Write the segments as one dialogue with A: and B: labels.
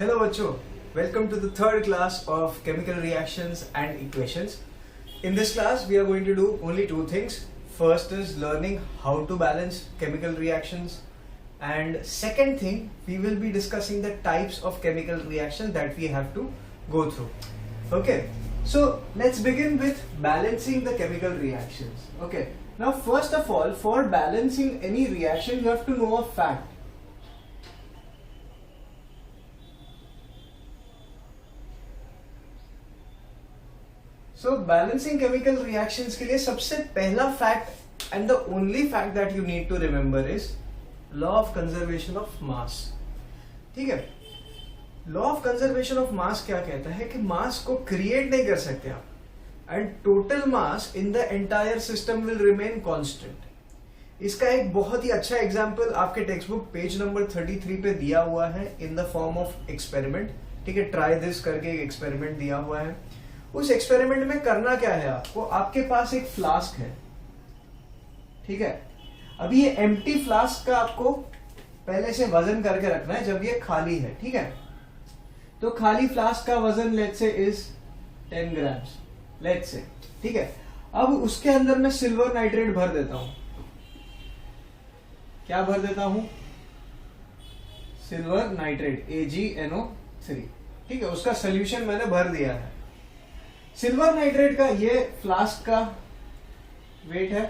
A: Hello बच्चों, welcome to the third class of chemical reactions and equations. In this class we are going to do only two things. First is learning how to balance chemical reactions, and second thing we will be discussing the types of chemical reactions that we have to go through. Okay, so let's begin with balancing the chemical reactions. Okay, now first of all, for balancing any reaction you have to know a fact. So balancing chemical reactions के लिए सबसे पहला fact and the only fact that you need to remember is law of conservation of mass. ठीक है, law of conservation of mass क्या कहता है कि mass को create नहीं कर सकते आप, and total mass in the entire system will remain constant. इसका एक बहुत ही अच्छा एग्जाम्पल आपके टेक्स्ट बुक पेज नंबर 33 पे दिया हुआ है in the form of experiment. ठीक है, ट्राई दिस करके एक एक्सपेरिमेंट दिया हुआ है. उस एक्सपेरिमेंट में करना क्या है, आपको आपके पास एक फ्लास्क है. ठीक है, अभी ये एम्प्टी फ्लास्क का आपको पहले से वजन करके रखना है जब ये खाली है. ठीक है, तो खाली फ्लास्क का वजन let's say is 10 grams let's say. ठीक है, अब उसके अंदर मैं सिल्वर नाइट्रेट भर देता हूं. क्या भर देता हूं? Silver nitrate AgNO3. ठीक है, उसका सोल्यूशन मैंने भर दिया है. सिल्वर नाइट्रेट का ये फ्लास्क का वेट है,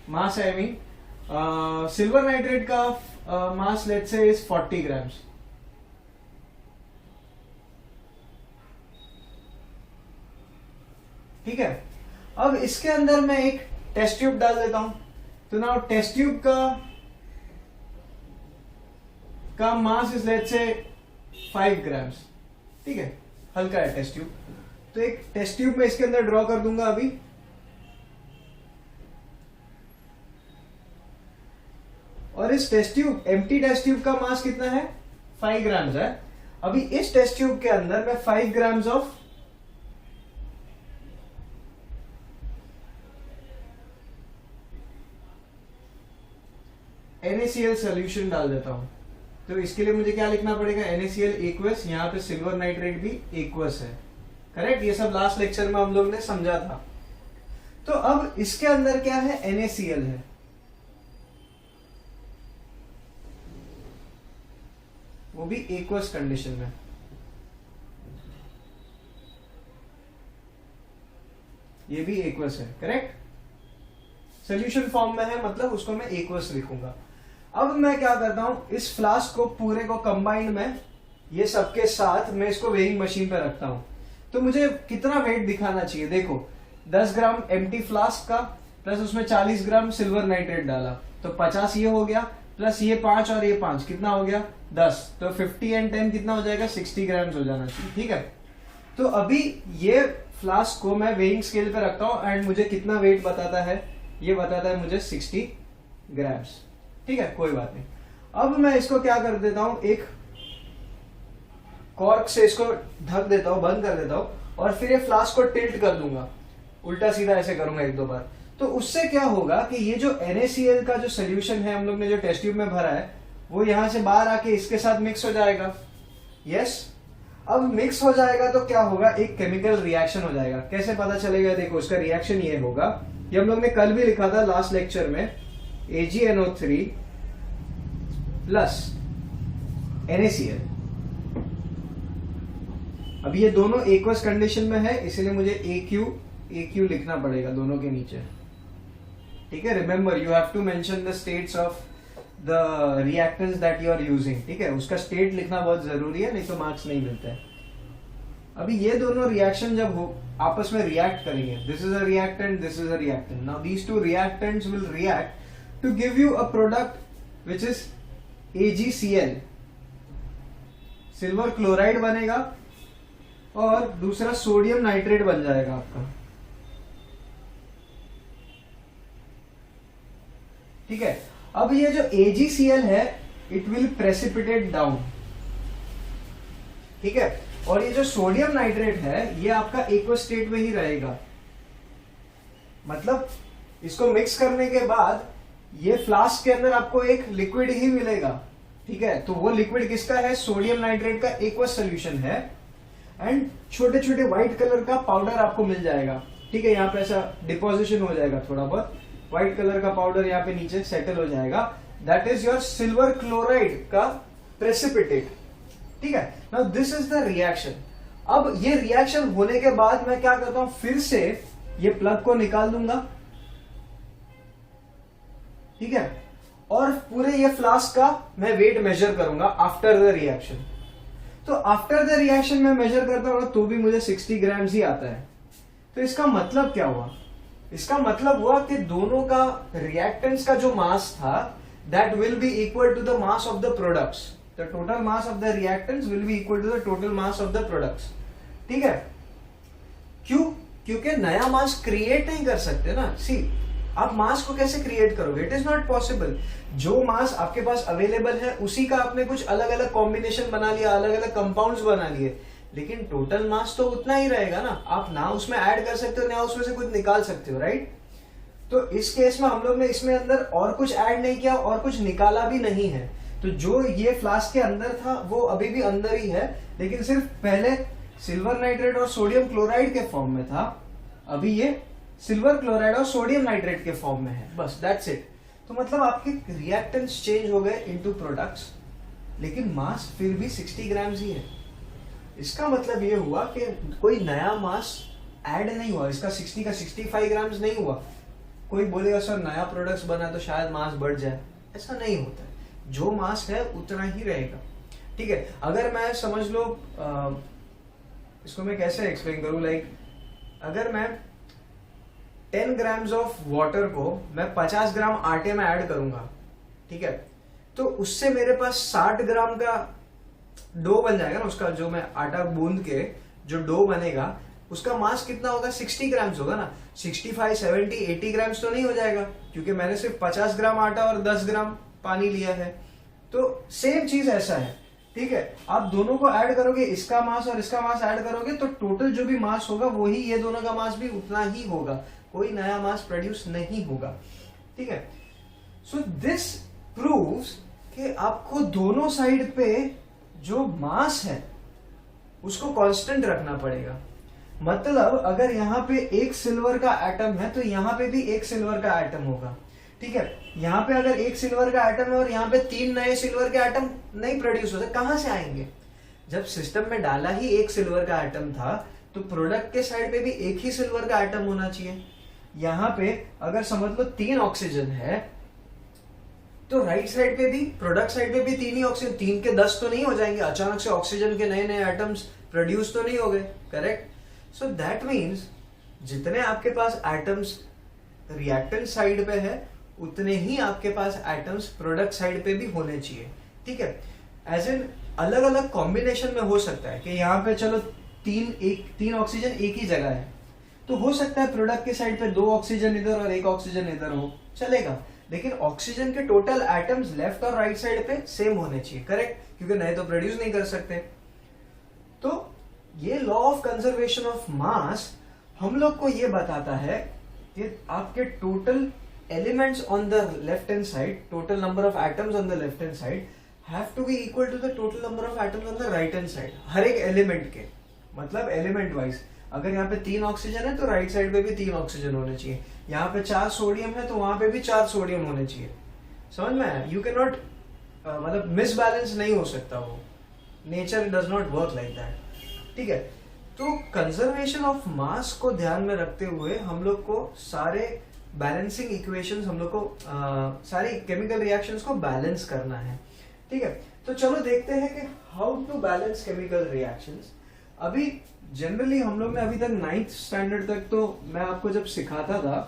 A: मास है. आई मीन सिल्वर नाइट्रेट का मास लेट्स से इज 40 ग्राम्स. ठीक है, अब इसके अंदर मैं एक टेस्ट ट्यूब डाल देता हूं. तो नाउ टेस्ट ट्यूब का mass is let's say 5 grams. ठीक है, हल्का है टेस्ट ट्यूब. तो एक टेस्ट ट्यूब में इसके अंदर ड्रॉ कर दूंगा अभी. और इस test tube, empty test tube का मास कितना है? 5 ग्राम्स है. अभी इस टेस्ट ट्यूब के अंदर मैं 5 ग्राम्स ऑफ NaCl सोल्यूशन डाल देता हूं. तो इसके लिए मुझे क्या लिखना पड़ेगा? NaCl एक्वस, यहां पे सिल्वर नाइट्रेट भी एक्वस है. करेक्ट, ये सब लास्ट लेक्चर में हम लोग ने समझा था. तो अब इसके अंदर क्या है? NaCl है. वो भी एक्वस कंडीशन में. ये भी एक्वस है. करेक्ट, सोल्यूशन फॉर्म में है, मतलब उसको मैं एक्वस लिखूंगा. अब मैं क्या करता हूं, इस फ्लास्क को पूरे को कंबाइंड में ये सबके साथ मैं इसको वेइंग मशीन पे रखता हूं. तो मुझे कितना वेट दिखाना चाहिए? देखो, 10 ग्राम एम्प्टी फ्लास्क का प्लस उसमें 40 ग्राम सिल्वर नाइट्रेट डाला तो 50 ये हो गया, प्लस ये 5 और ये 5 कितना हो गया? 10. तो 50 एंड 10 कितना हो जाएगा? 60 ग्राम्स हो जाना चाहिए. ठीक है, तो अभी ये फ्लास्क को मैं वेइंग स्केल पे रखता हूं एंड मुझे कितना वेट बताता है? ये बताता है मुझे 60 ग्राम्स. ठीक है, कोई बात नहीं. अब मैं इसको क्या कर देता हूं, एक कॉर्क से इसको ढक देता हूं, बंद कर देता हूं, और फिर ये फ्लास्क को टिल्ट कर दूंगा. उल्टा सीधा ऐसे करूंगा 1-2 बार. तो उससे क्या होगा कि ये जो NaCl का जो सोल्यूशन है हम लोग ने जो टेस्ट ट्यूब में भरा है, वो यहां से बाहर आके इसके साथ मिक्स हो जाएगा. यस, अब मिक्स हो जाएगा तो क्या होगा? एक केमिकल रिएक्शन हो जाएगा. कैसे पता चलेगा? देखो, उसका रिएक्शन ये होगा, ये हम लोग ने कल भी लिखा था लास्ट लेक्चर में, AgNO3 प्लस NaCl. अभी ये दोनों एक्वस कंडीशन में है, इसलिए मुझे AQ लिखना पड़ेगा दोनों के नीचे. ठीक है, remember you have to mention the states of the reactants that you are using. ठीक है, उसका स्टेट लिखना बहुत जरूरी है, नहीं तो मार्क्स नहीं मिलते हैं. अभी ये दोनों रिएक्शन जब हो आपस में रिएक्ट करेंगे, this is a reactant, this is a reactant. Now these two reactants will react to give you a product which is AgCl. Silver chloride बनेगा और दूसरा सोडियम नाइट्रेट बन जाएगा आपका. ठीक है, अब ये जो AgCl है इट विल प्रेसिपिटेट डाउन. ठीक है, और ये जो सोडियम नाइट्रेट है ये आपका एक्वस स्टेट में ही रहेगा. मतलब इसको मिक्स करने के बाद ये फ्लास्क के अंदर आपको एक लिक्विड ही मिलेगा. ठीक है, तो वो लिक्विड किसका है, सोडियम नाइट्रेट का एक्वस सोल्यूशन है। एंड छोटे छोटे व्हाइट कलर का पाउडर आपको मिल जाएगा, ठीक है, यहाँ पे ऐसा डिपोजिशन हो जाएगा, थोड़ा बहुत व्हाइट कलर का पाउडर यहाँ पे नीचे सेटल हो जाएगा, that is your silver chloride का प्रेसिपिटेट, ठीक है। Now this is the reaction. अब ये रिएक्शन होने के बाद मैं क्या करता हूं, फिर से ये प्लग को निकाल दूंगा, ठीक है, और पूरे ये फ्लास्क का मैं वेट मेजर करूंगा आफ्टर द रिएक्शन। तो आफ्टर द रिएक्शन में मेजर करता हूं तो भी मुझे 60 ग्राम्स ही आता है। तो इसका मतलब क्या हुआ, इसका मतलब हुआ कि दोनों का रिएक्टेंट्स का जो मास था that will be equal to the mass of the products, the total mass of the reactants will be equal to the total mass of the products, ठीक है। क्यों, क्योंकि नया मास क्रिएट नहीं कर सकते ना। सी, आप मास को कैसे क्रिएट करोगे, इट इज नॉट पॉसिबल। जो मास आपके पास अवेलेबल है उसी का आपने कुछ अलग अलग कॉम्बिनेशन बना लिया, अलग अलग कंपाउंड्स बना लिए, लेकिन टोटल मास तो उतना ही रहेगा ना। आप ना उसमें ऐड कर सकते हो ना उसमें से कुछ निकाल सकते हो, राइट। तो इस केस में हम लोग ने इसमें अंदर और कुछ ऐड नहीं किया और कुछ निकाला भी नहीं है। तो जो ये फ्लास्क के अंदर था वो अभी भी अंदर ही है, लेकिन सिर्फ पहले सिल्वर नाइट्रेट और सोडियम क्लोराइड के फॉर्म में था, अभी ये सिल्वर क्लोराइड और सोडियम नाइट्रेट के फॉर्म में है, बस दैट्स इट। तो मतलब आपके रिएक्टेंट्स चेंज हो गए इनटू प्रोडक्ट्स, लेकिन मास फिर भी 60 ग्राम्स ही है। इसका मतलब ये हुआ कि कोई नया मास ऐड नहीं हुआ, इसका 60 का 65 ग्राम्स नहीं हुआ। कोई बोलेगा सर नया प्रोडक्ट्स बना तो शायद मास बढ़ जाए, ऐसा नहीं होता है, जो मास है उतना ही रहेगा, ठीक है। अगर मैं समझ लो इसको मैं कैसे एक्सप्लेन करूं, लाइक अगर मैं 10 ग्राम्स ऑफ वाटर को मैं 50 ग्राम आटे में ऐड करूंगा, ठीक है, तो उससे मेरे पास 60 ग्राम का डो बन जाएगा ना, उसका जो मैं आटा गूंद के जो डो बनेगा उसका मास कितना होगा, 60 ग्राम्स होगा ना। 65, 70, 80 ग्राम्स तो नहीं हो जाएगा, क्योंकि मैंने सिर्फ 50 ग्राम आटा और 10 ग्राम पानी लिया है। तो सेम चीज ऐसा है, ठीक है। आप दोनों को ऐड करोगे, इसका मास और इसका मास ऐड करोगे तो टोटल जो भी मास होगा वही ये दोनों का मास भी उतना ही होगा, कोई नया मास प्रोड्यूस नहीं होगा, ठीक है। सो दिस प्रूव्स कि आपको दोनों साइड पे जो मास है उसको कांस्टेंट रखना पड़ेगा। मतलब अगर यहाँ पे एक सिल्वर का एटम है तो यहाँ पे भी एक सिल्वर का एटम होगा, ठीक है। यहाँ पे अगर एक सिल्वर का एटम है और यहाँ पे 3 नए सिल्वर के एटम नहीं प्रोड्यूस होते, कहां से आएंगे। जब सिस्टम में डाला ही एक सिल्वर का एटम था तो प्रोडक्ट के साइड पे भी एक ही सिल्वर का एटम होना चाहिए। यहाँ पे अगर समझ लो 3 ऑक्सीजन है तो राइट साइड पे भी, प्रोडक्ट साइड पे भी 3 ही ऑक्सीजन, 3 के 10 तो नहीं हो जाएंगे, अचानक से ऑक्सीजन के नए नए एटम्स प्रोड्यूस तो नहीं हो गए, करेक्ट। सो दैट मीन्स जितने आपके पास एटम्स रिएक्टेंट साइड पे है उतने ही आपके पास एटम्स प्रोडक्ट साइड पे भी होने चाहिए, ठीक है। एज एन अलग अलग कॉम्बिनेशन में हो सकता है कि यहाँ पे चलो 3 ऑक्सीजन एक ही जगह है, तो हो सकता है प्रोडक्ट के साइड पे 2 ऑक्सीजन इधर और 1 ऑक्सीजन इधर हो, चलेगा। लेकिन ऑक्सीजन के टोटल एटम्स लेफ्ट और राइट साइड पे सेम होने चाहिए, करेक्ट, क्योंकि नए तो प्रोड्यूस नहीं कर सकते। तो ये law of conservation of mass हम लोग को ये बताता है कि आपके total elements on the left hand side, total number of atoms on the left hand side have to be equal to the total number of atoms on the right hand side, हर एक element के, मतलब element wise. अगर यहाँ पे 3 oxygen है तो right side पे भी 3 ऑक्सीजन होने चाहिए, यहाँ पे 4 सोडियम है तो वहां पे भी 4 सोडियम होने चाहिए, समझ में आया। यू कैन नॉट मतलब मिसबैलेंस नहीं हो सकता, वो nature does not work like that, ठीक है। तो कंजर्वेशन ऑफ मास को ध्यान में रखते हुए हम लोग को सारे बैलेंसिंग इक्वेशंस, हम लोग को सारी केमिकल रिएक्शंस को बैलेंस करना है, ठीक है। तो चलो देखते हैं कि how to balance chemical reactions. अभी जनरली हम लोग ने अभी तक 9th स्टैंडर्ड तक तो मैं आपको जब सिखाता था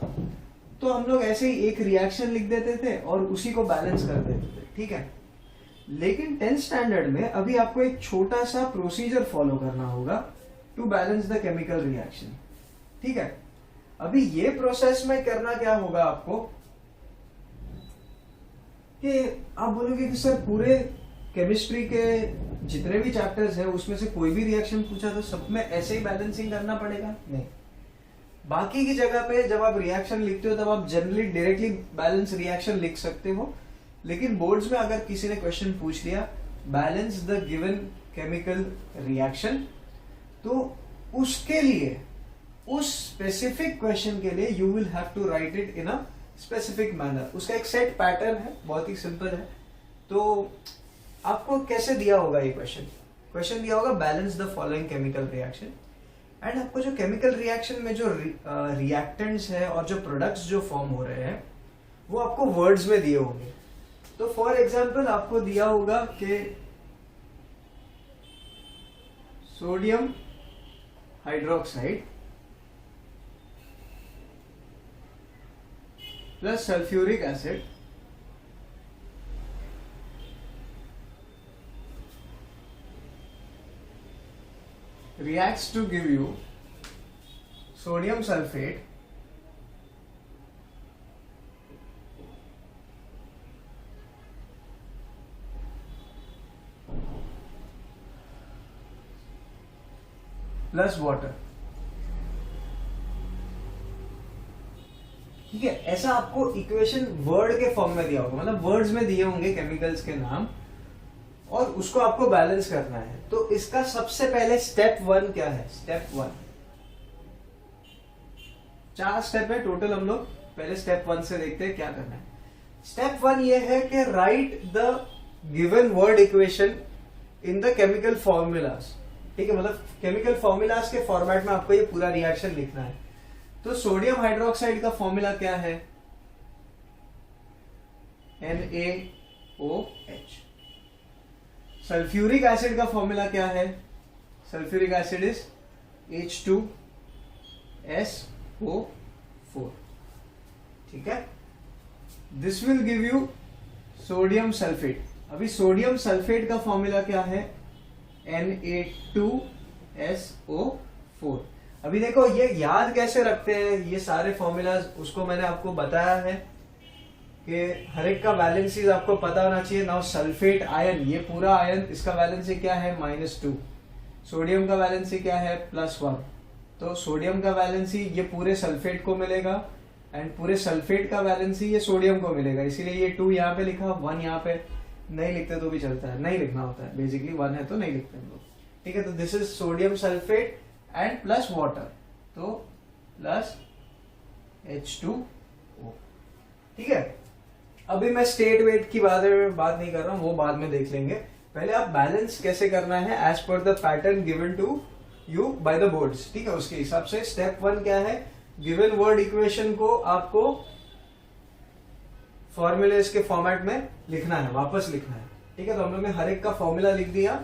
A: तो हम लोग ऐसे ही एक रिएक्शन लिख देते थे और उसी को बैलेंस कर देते थे, ठीक है। लेकिन 10th स्टैंडर्ड में अभी आपको एक छोटा सा प्रोसीजर फॉलो करना होगा to balance the chemical reaction, ठीक है। अभी ये प्रोसेस में करना क्या होगा आपको कि आप बोलोगे कि सर पूरे केमिस्ट्री के जितने भी चैप्टर्स है उसमें से कोई भी रिएक्शन पूछा तो सब में ऐसे ही बैलेंसिंग करना पड़ेगा, नहीं। बाकी की जगह पे जब आप रिएक्शन लिखते हो तब आप जनरली डायरेक्टली बैलेंस रिएक्शन लिख सकते हो, लेकिन बोर्ड्स में अगर किसी ने क्वेश्चन पूछ लिया balance the given chemical reaction, तो उसके लिए, उस स्पेसिफिक क्वेश्चन के लिए you will have to write it in a specific manner. उसका एक सेट पैटर्न है, बहुत ही सिंपल है। तो आपको कैसे दिया होगा ये क्वेश्चन दिया होगा balance the following chemical reaction, and आपको जो केमिकल रिएक्शन में जो रिएक्टेंट्स है और जो प्रोडक्ट्स जो फॉर्म हो रहे हैं वो आपको वर्ड्स में दिए होंगे। तो फॉर एग्जांपल आपको दिया होगा कि sodium hydroxide plus sulphuric acid reacts to give you sodium sulfate plus water. ठीक है, ऐसा आपको इक्वेशन वर्ड के फॉर्म में दिया होगा, मतलब वर्ड्स में दिए होंगे केमिकल्स के नाम और उसको आपको बैलेंस करना है। तो इसका सबसे पहले स्टेप 1 क्या है? स्टेप 1 4 स्टेप है टोटल, हम लोग पहले स्टेप 1 से देखते हैं क्या करना है। स्टेप 1 ये है कि right the given word equation in the chemical formulas. ठीक है, मतलब केमिकल फॉर्मूलाज के फॉर्मेट में आपको ये पूरा रिएक्शन लिखना है। तो सोडियम हाइड्रोक्साइड का फॉर्मूला क्या है? NaOH। सल्फ्यूरिक एसिड का फॉर्मूला क्या है? Sulphuric acid is H2SO4। ठीक है, this will give you sodium sulphate. अभी सोडियम सल्फेट का फॉर्मूला क्या है? Na2SO4। अभी देखो ये याद कैसे रखते हैं ये सारे फॉर्मूलाज, उसको मैंने आपको बताया है कि हर एक का वैलेंसीज आपको पता होना चाहिए। नाउ सल्फेट आयन, ये पूरा आयन, इसका वैलेंसी क्या है? -2। सोडियम का वैलेंसी क्या है? +1। तो सोडियम का वैलेंसी ये पूरे सल्फेट को मिलेगा एंड पूरे सल्फेट का वैलेंसी ये सोडियम को मिलेगा, इसीलिए ये 2 यहाँ पे लिखा, 1 यहाँ पे। नहीं लिखते तो भी चलता है, नहीं लिखना होता है, बेसिकली 1 है तो नहीं लिखते हम लोग। ठीक है, तो this is sodium sulphate and plus water, तो प्लस H2O। ठीक है, अभी मैं स्टेट वेट की बात नहीं कर रहा हूं, वो बाद में देख लेंगे। पहले आप बैलेंस कैसे करना है as per the pattern given to you by the boards. ठीक है, उसके हिसाब से स्टेप 1 क्या है? गिवन वर्ड इक्वेशन को आपको फॉर्मूलेस के फॉर्मेट में लिखना है, वापस लिखना है। ठीक है, तो हम लोग ने हर एक का फॉर्मूला लिख दिया,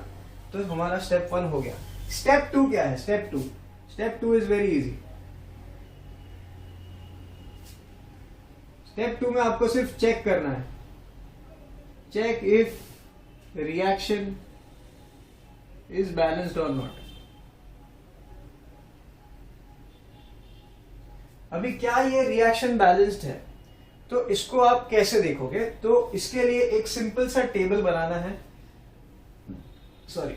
A: तो हमारा स्टेप 1 हो गया। स्टेप 2 क्या है? Step 2 is very easy. Step 2 में आपको सिर्फ चेक करना है, check if reaction is balanced और नॉट। अभी क्या ये रिएक्शन बैलेंस्ड है? तो इसको आप कैसे देखोगे? तो इसके लिए एक सिंपल सा टेबल बनाना है। सॉरी,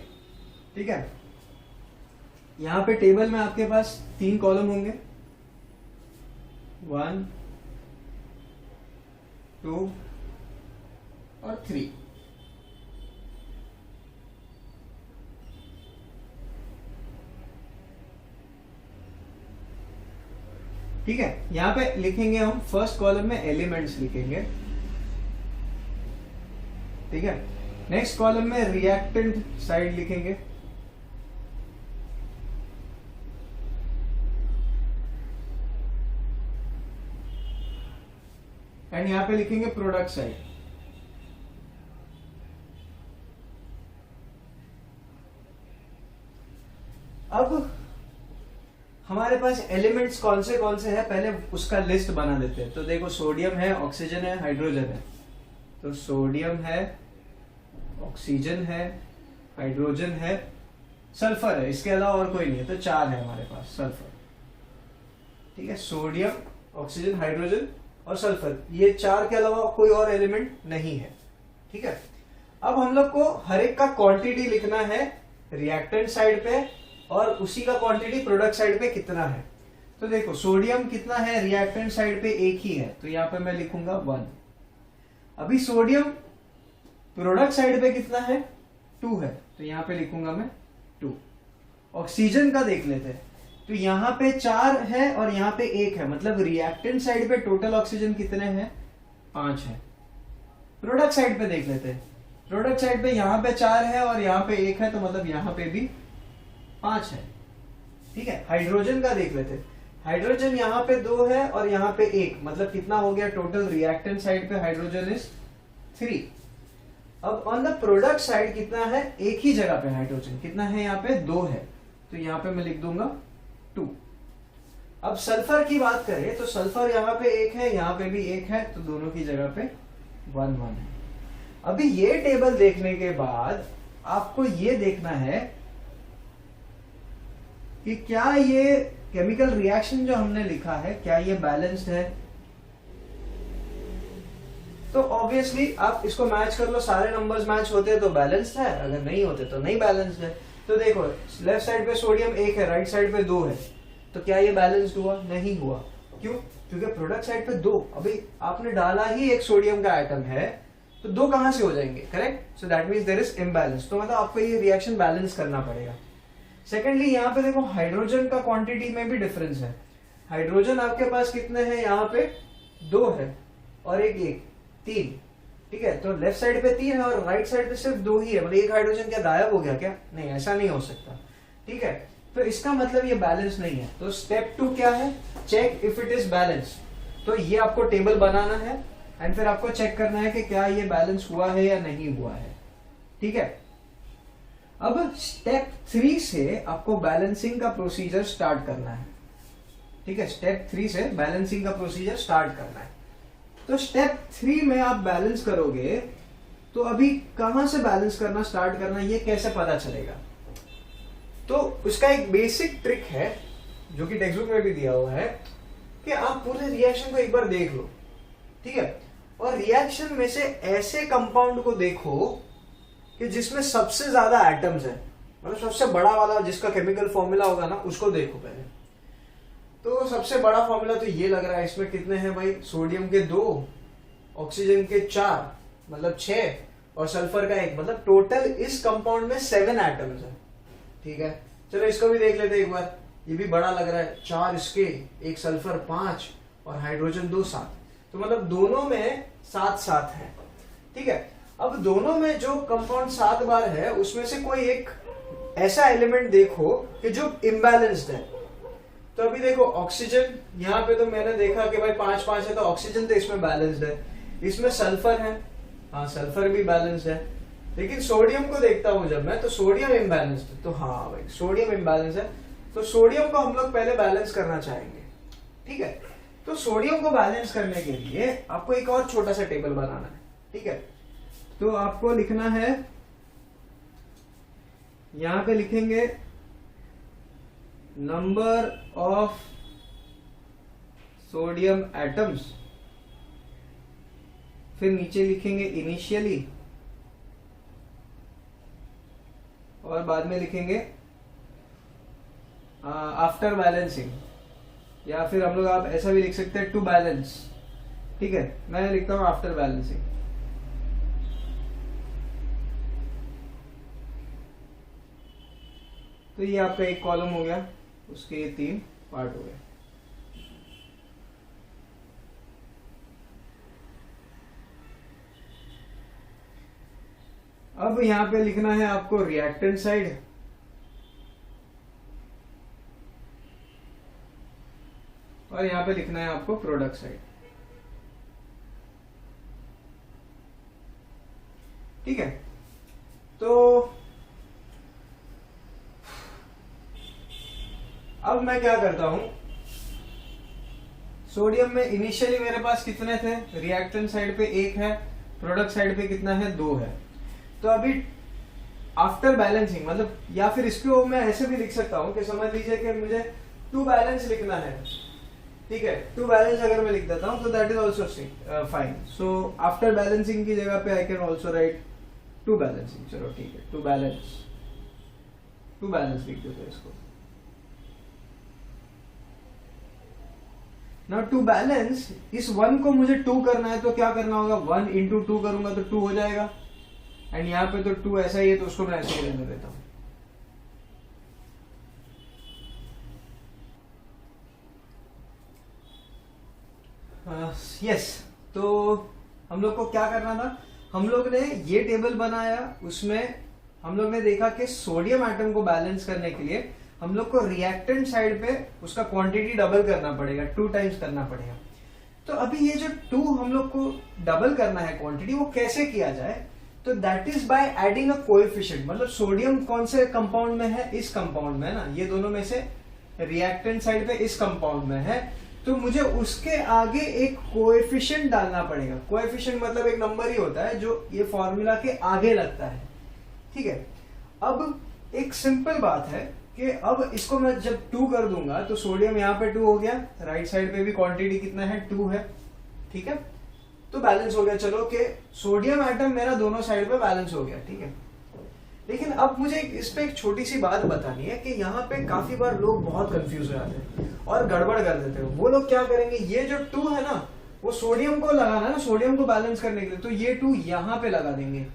A: ठीक है, यहां पे टेबल में आपके पास 3 कॉलम होंगे, 1 2 और 3। ठीक है, यहां पे लिखेंगे हम फर्स्ट कॉलम में एलिमेंट्स लिखेंगे। ठीक है, नेक्स्ट कॉलम में रिएक्टेंट साइड लिखेंगे, एंड यहां पे लिखेंगे प्रोडक्ट साइड। अब हमारे पास एलिमेंट्स कौन से हैं, पहले उसका लिस्ट बना लेते हैं। तो देखो, सोडियम है, ऑक्सीजन है, हाइड्रोजन है। तो सोडियम है, ऑक्सीजन है, हाइड्रोजन है, सल्फर है, इसके अलावा और कोई नहीं है, तो 4 है हमारे पास सल्फर। ठीक है, सोडियम, ऑक्सीजन, हाइड्रोजन और सल्फर, ये 4 के अलावा कोई और एलिमेंट नहीं है। ठीक है, अब हम लोग को हर एक का क्वांटिटी लिखना है रिएक्टेंट साइड पे और उसी का क्वांटिटी प्रोडक्ट साइड पे कितना है। तो देखो, सोडियम कितना है रिएक्टेंट साइड पे? 1 ही है, तो यहां पे मैं लिखूंगा 1। अभी सोडियम प्रोडक्ट साइड पे कितना है, 2 है, तो यहां पे लिखूंगा मैं 2। ऑक्सीजन का देख लेते हैं, तो यहां पे 4 है और यहां पे 1 है, मतलब रिएक्टेंट साइड पे टोटल ऑक्सीजन कितने हैं, 5 है। प्रोडक्ट साइड पे देख लेते हैं, प्रोडक्ट साइड पे यहां पे 4 है और यहां पे 1 है, तो मतलब यहां पे भी 5 है। ठीक है, हाइड्रोजन का देख लेते हैं, हाइड्रोजन यहाँ पे 2 है और यहाँ पे 1, मतलब कितना हो गया टोटल रिएक्टेंट साइड पे हाइड्रोजन इज 3। अब ऑन द प्रोडक्ट साइड कितना है, एक ही जगह पे हाइड्रोजन कितना है, यहाँ पे 2 है, तो यहाँ पे मैं लिख दूंगा 2। अब सल्फर की बात करें तो सल्फर यहाँ पे 1 है, यहाँ पे भी 1 है, तो दोनों की जगह पे 1 1 है। अभी ये टेबल देखने के बाद आपको ये देखना है कि क्या ये केमिकल रिएक्शन जो हमने लिखा है क्या ये बैलेंस्ड है। तो ऑब्वियसली आप इसको मैच कर लो, सारे नंबर्स मैच होते हैं तो बैलेंस्ड है, अगर नहीं होते तो नहीं बैलेंस्ड है। तो देखो लेफ्ट साइड पे सोडियम 1 है, राइट साइड पे 2 है, तो क्या ये बैलेंस्ड हुआ, नहीं हुआ। क्यों, क्योंकि प्रोडक्ट साइड पे 2, अभी आपने डाला ही एक सोडियम का आइटम है, तो 2 कहां से हो जाएंगे, correct. So that means there is imbalance, तो मतलब आपको ये रिएक्शन बैलेंस करना पड़ेगा। सेकेंडली यहाँ पे देखो हाइड्रोजन का क्वांटिटी में भी डिफरेंस है। हाइड्रोजन आपके पास कितने हैं, यहाँ पे 2 है और एक 3, ठीक है। तो लेफ्ट साइड पे 3 है और राइट साइड पे सिर्फ 2 ही है, मतलब एक हाइड्रोजन क्या गायब हो गया क्या, नहीं, ऐसा नहीं हो सकता। ठीक है, तो इसका मतलब ये बैलेंस नहीं है। तो स्टेप 2 क्या है, check if it is balance. तो ये आपको टेबल बनाना है एंड फिर आपको चेक करना है कि क्या ये बैलेंस हुआ है या नहीं हुआ है। ठीक है, अब स्टेप 3 से आपको बैलेंसिंग का प्रोसीजर स्टार्ट करना है। ठीक है, स्टेप 3 से बैलेंसिंग का प्रोसीजर स्टार्ट करना है। तो स्टेप 3 में आप बैलेंस करोगे तो अभी कहां से बैलेंस करना स्टार्ट करना ये कैसे पता चलेगा। तो उसका एक बेसिक ट्रिक है जो कि टेक्स्ट बुक में भी दिया हुआ है कि आप पूरे रिएक्शन को एक बार देख लो। ठीक है, और रिएक्शन में से ऐसे कंपाउंड को देखो कि जिसमें सबसे ज्यादा एटम्स है, मतलब सबसे बड़ा वाला जिसका केमिकल फॉर्मूला होगा ना उसको देखो पहले। तो सबसे बड़ा फॉर्मूला तो ये लग रहा है, इसमें कितने हैं भाई, सोडियम के 2, ऑक्सीजन के 4 मतलब 6 और सल्फर का 1, मतलब टोटल इस कंपाउंड में 7 एटम्स है। ठीक है, चलो इसको भी देख लेते हैं एक बार, ये भी बड़ा लग रहा है, 4 इसके, 1 सल्फर 5 और हाइड्रोजन 2 7, तो मतलब दोनों में 7 है। ठीक है, अब दोनों में जो कंपाउंड 7 बार है उसमें से कोई एक ऐसा एलिमेंट देखो कि जो इम्बैलेंस्ड है। तो अभी देखो ऑक्सीजन, यहाँ पे तो मैंने देखा कि भाई 5 है, तो ऑक्सीजन तो इसमें बैलेंस्ड है। इसमें सल्फर है, हाँ सल्फर भी बैलेंस्ड है, लेकिन सोडियम को देखता हूं जब मैं तो सोडियम इम्बैलेंस्ड है। तो हाँ भाई सोडियम इम्बैलेंस है, तो सोडियम को हम लोग पहले बैलेंस करना चाहेंगे। ठीक है, तो सोडियम को बैलेंस करने के लिए आपको एक और छोटा सा टेबल बनाना है। ठीक है, तो आपको लिखना है, यहां पे लिखेंगे नंबर ऑफ सोडियम एटम्स, फिर नीचे लिखेंगे इनिशियली और बाद में लिखेंगे आफ्टर बैलेंसिंग, या फिर हम लोग आप ऐसा भी लिख सकते हैं टू बैलेंस। ठीक है, मैं लिखता हूं आफ्टर बैलेंसिंग। तो ये आपका एक कॉलम हो गया, उसके ये 3 पार्ट हो गए। अब यहां पे लिखना है आपको रिएक्टेंट साइड, और यहां पे लिखना है आपको प्रोडक्ट साइड। ठीक है, तो अब मैं क्या करता हूं, सोडियम में इनिशियली मेरे पास कितने थे, रिएक्टेंट साइड पे 1 है, प्रोडक्ट साइड पे कितना है, 2 है। तो अभी आफ्टर बैलेंसिंग, मतलब या फिर इसको मैं ऐसे भी लिख सकता हूं कि समझ लीजिए कि मुझे टू बैलेंस लिखना है। ठीक है, टू बैलेंस अगर मैं लिख देता हूं तो that is also fine. So after balancing की जगह पे I can also write to balancing. चलो ठीक है, टू बैलेंस लिख देते हैं इसको। नाउ टू बैलेंस इस 1 को मुझे 2 करना है, तो क्या करना होगा, 1 इंटू 2 करूंगा तो 2 हो जाएगा, एंड यहाँ पे तो 2 ऐसा ही है तो उसको मैं ऐसे ही रहने देता हूं। यस तो हम लोग को क्या करना था, हम लोग ने ये टेबल बनाया, उसमें हम लोग ने देखा कि सोडियम एटम को बैलेंस करने के लिए हम लोग को रिएक्टेंट साइड पे उसका क्वांटिटी डबल करना पड़ेगा, 2 टाइम्स करना पड़ेगा। तो अभी ये जो 2 हम लोग को डबल करना है क्वांटिटी, वो कैसे किया जाए, तो that is by adding a coefficient. मतलब सोडियम कौन से कंपाउंड में है, इस कंपाउंड में है ना, ये दोनों में से रिएक्टेंट साइड पे इस कंपाउंड में है, तो मुझे उसके आगे एक कोएफिशिएंट डालना पड़ेगा। कोएफिशिएंट मतलब एक नंबर ही होता है जो ये फॉर्मूला के आगे लगता है, ठीक है। अब एक सिंपल बात है कि अब इसको मैं जब 2 कर दूंगा तो सोडियम यहाँ पे 2 हो गया, राइट साइड पे भी क्वांटिटी कितना है, 2 है, ठीक है, तो बैलेंस हो गया। चलो कि सोडियम एटम मेरा दोनों साइड पे बैलेंस हो गया, ठीक है। लेकिन अब मुझे इस पे एक छोटी सी बात बतानी है कि यहाँ पे काफी बार लोग बहुत कंफ्यूज हो जाते हैं और गड़बड़ कर देते हैं। वो लोग क्या करेंगे, ये जो 2 है ना, वो सोडियम को लगाना है ना, सोडियम को बैलेंस करने के लिए, तो ये 2 यहाँ पे लगा देंगे।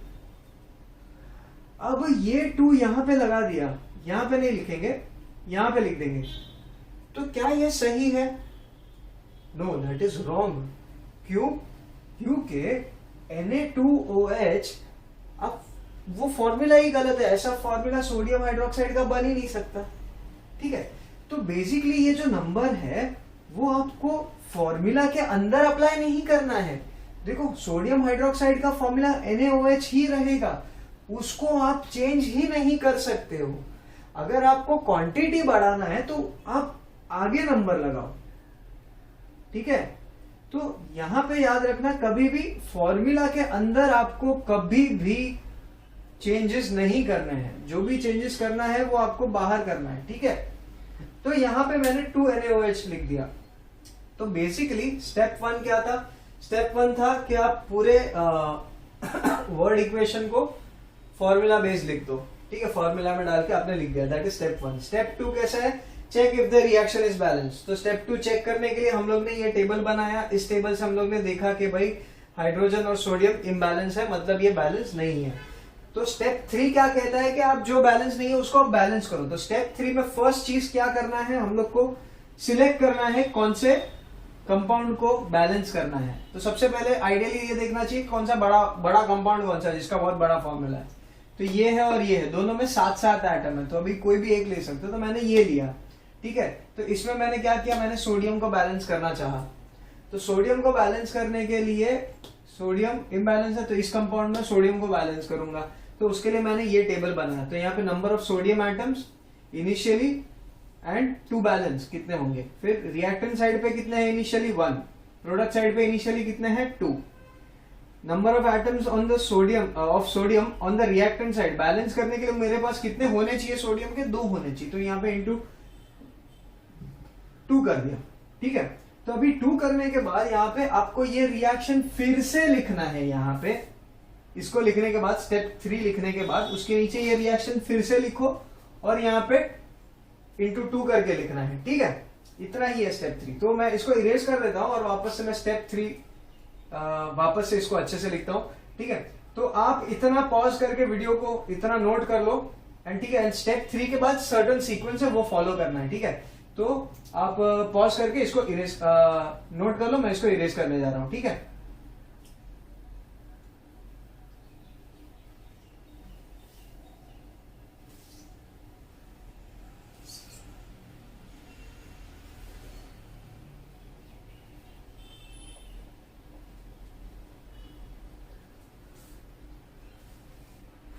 A: अब ये 2 यहाँ पे लगा दिया, यहाँ पे नहीं लिखेंगे, यहाँ पे लिख देंगे, तो क्या ये सही है? No, that is wrong. क्यों? क्योंकि Na2OH, अब वो फॉर्मूला ही गलत है, ऐसा फॉर्मूला सोडियम हाइड्रोक्साइड का बन ही नहीं सकता, ठीक है। तो बेसिकली ये जो नंबर है वो आपको फॉर्मूला के अंदर अप्लाई नहीं करना है। देखो सोडियम हाइड्रोक्साइड का फॉर्मूला NaOH ही रहेगा, उसको आप चेंज ही नहीं कर सकते हो। अगर आपको क्वांटिटी बढ़ाना है तो आप आगे नंबर लगाओ, ठीक है। तो यहां पे याद रखना, कभी भी फॉर्मूला के अंदर आपको कभी भी चेंजेस नहीं करने हैं, जो भी चेंजेस करना है वो आपको बाहर करना है, ठीक है। तो यहां पे मैंने 2NaOH लिख दिया। तो बेसिकली स्टेप 1 क्या था? स्टेप 1 था कि आप पूरे वर्ड इक्वेशन को फॉर्मूला बेस्ड लिख दो, ठीक है, फॉर्मूला में डाल के आपने लिख दिया, दैट इज स्टेप 1। स्टेप 2 कैसा है? Check if the reaction is balance. तो स्टेप 2 चेक करने के लिए हम लोग ने ये टेबल बनाया, इस टेबल से हम लोग ने देखा कि भाई हाइड्रोजन और सोडियम इम्बैलेंस है, मतलब ये बैलेंस नहीं है। तो स्टेप 3 क्या कहता है कि आप जो बैलेंस नहीं है उसको आप बैलेंस करो। तो स्टेप 3 में फर्स्ट चीज क्या करना है, हम लोग को सिलेक्ट करना है कौन से कंपाउंड को बैलेंस करना है। तो सबसे पहले आइडियली ये देखना चाहिए कौन सा बड़ा कंपाउंड कौन सा है जिसका बहुत बड़ा फॉर्मूला है। तो ये है और ये है, दोनों में 7-7 एटम है, तो अभी कोई भी एक ले सकते हो, तो मैंने ये लिया, ठीक है। तो इसमें मैंने क्या किया, मैंने सोडियम को बैलेंस करना चाहा। तो सोडियम को बैलेंस करने के लिए, सोडियम इम्बैलेंस है तो इस कंपाउंड में सोडियम को बैलेंस करूंगा, तो उसके लिए मैंने ये टेबल बनाया। तो यहाँ पे number of sodium atoms initially and to balance कितने होंगे, फिर रिएक्टेंट साइड पे कितने हैं इनिशियली 1, प्रोडक्ट साइड पे इनिशियली कितने हैं 2, number of atoms on the sodium on the reactant side, balance करने के लिए मेरे पास कितने होने चाहिए सोडियम के, 2 होने चाहिए, तो यहाँ पे इंटू 2 कर दिया, ठीक है। तो अभी 2 करने के बाद यहाँ पे आपको ये रिएक्शन फिर से लिखना है, यहाँ पे इसको लिखने के बाद स्टेप 3 लिखने के बाद उसके नीचे ये रिएक्शन फिर से लिखो और यहाँ पे इंटू 2 करके लिखना है, ठीक है। इतना ही है स्टेप 3। तो मैं इसको इरेज कर देता हूं और वापस से मैं स्टेप 3 वापस से इसको अच्छे से लिखता हूं, ठीक है। तो आप इतना पॉज करके वीडियो को इतना नोट कर लो एंड, ठीक है, स्टेप 3 के बाद सर्टेन सीक्वेंस है वो फॉलो करना है, ठीक है। तो आप पॉज करके इसको इरेज नोट कर लो, मैं इसको इरेज करने जा रहा हूं, ठीक है।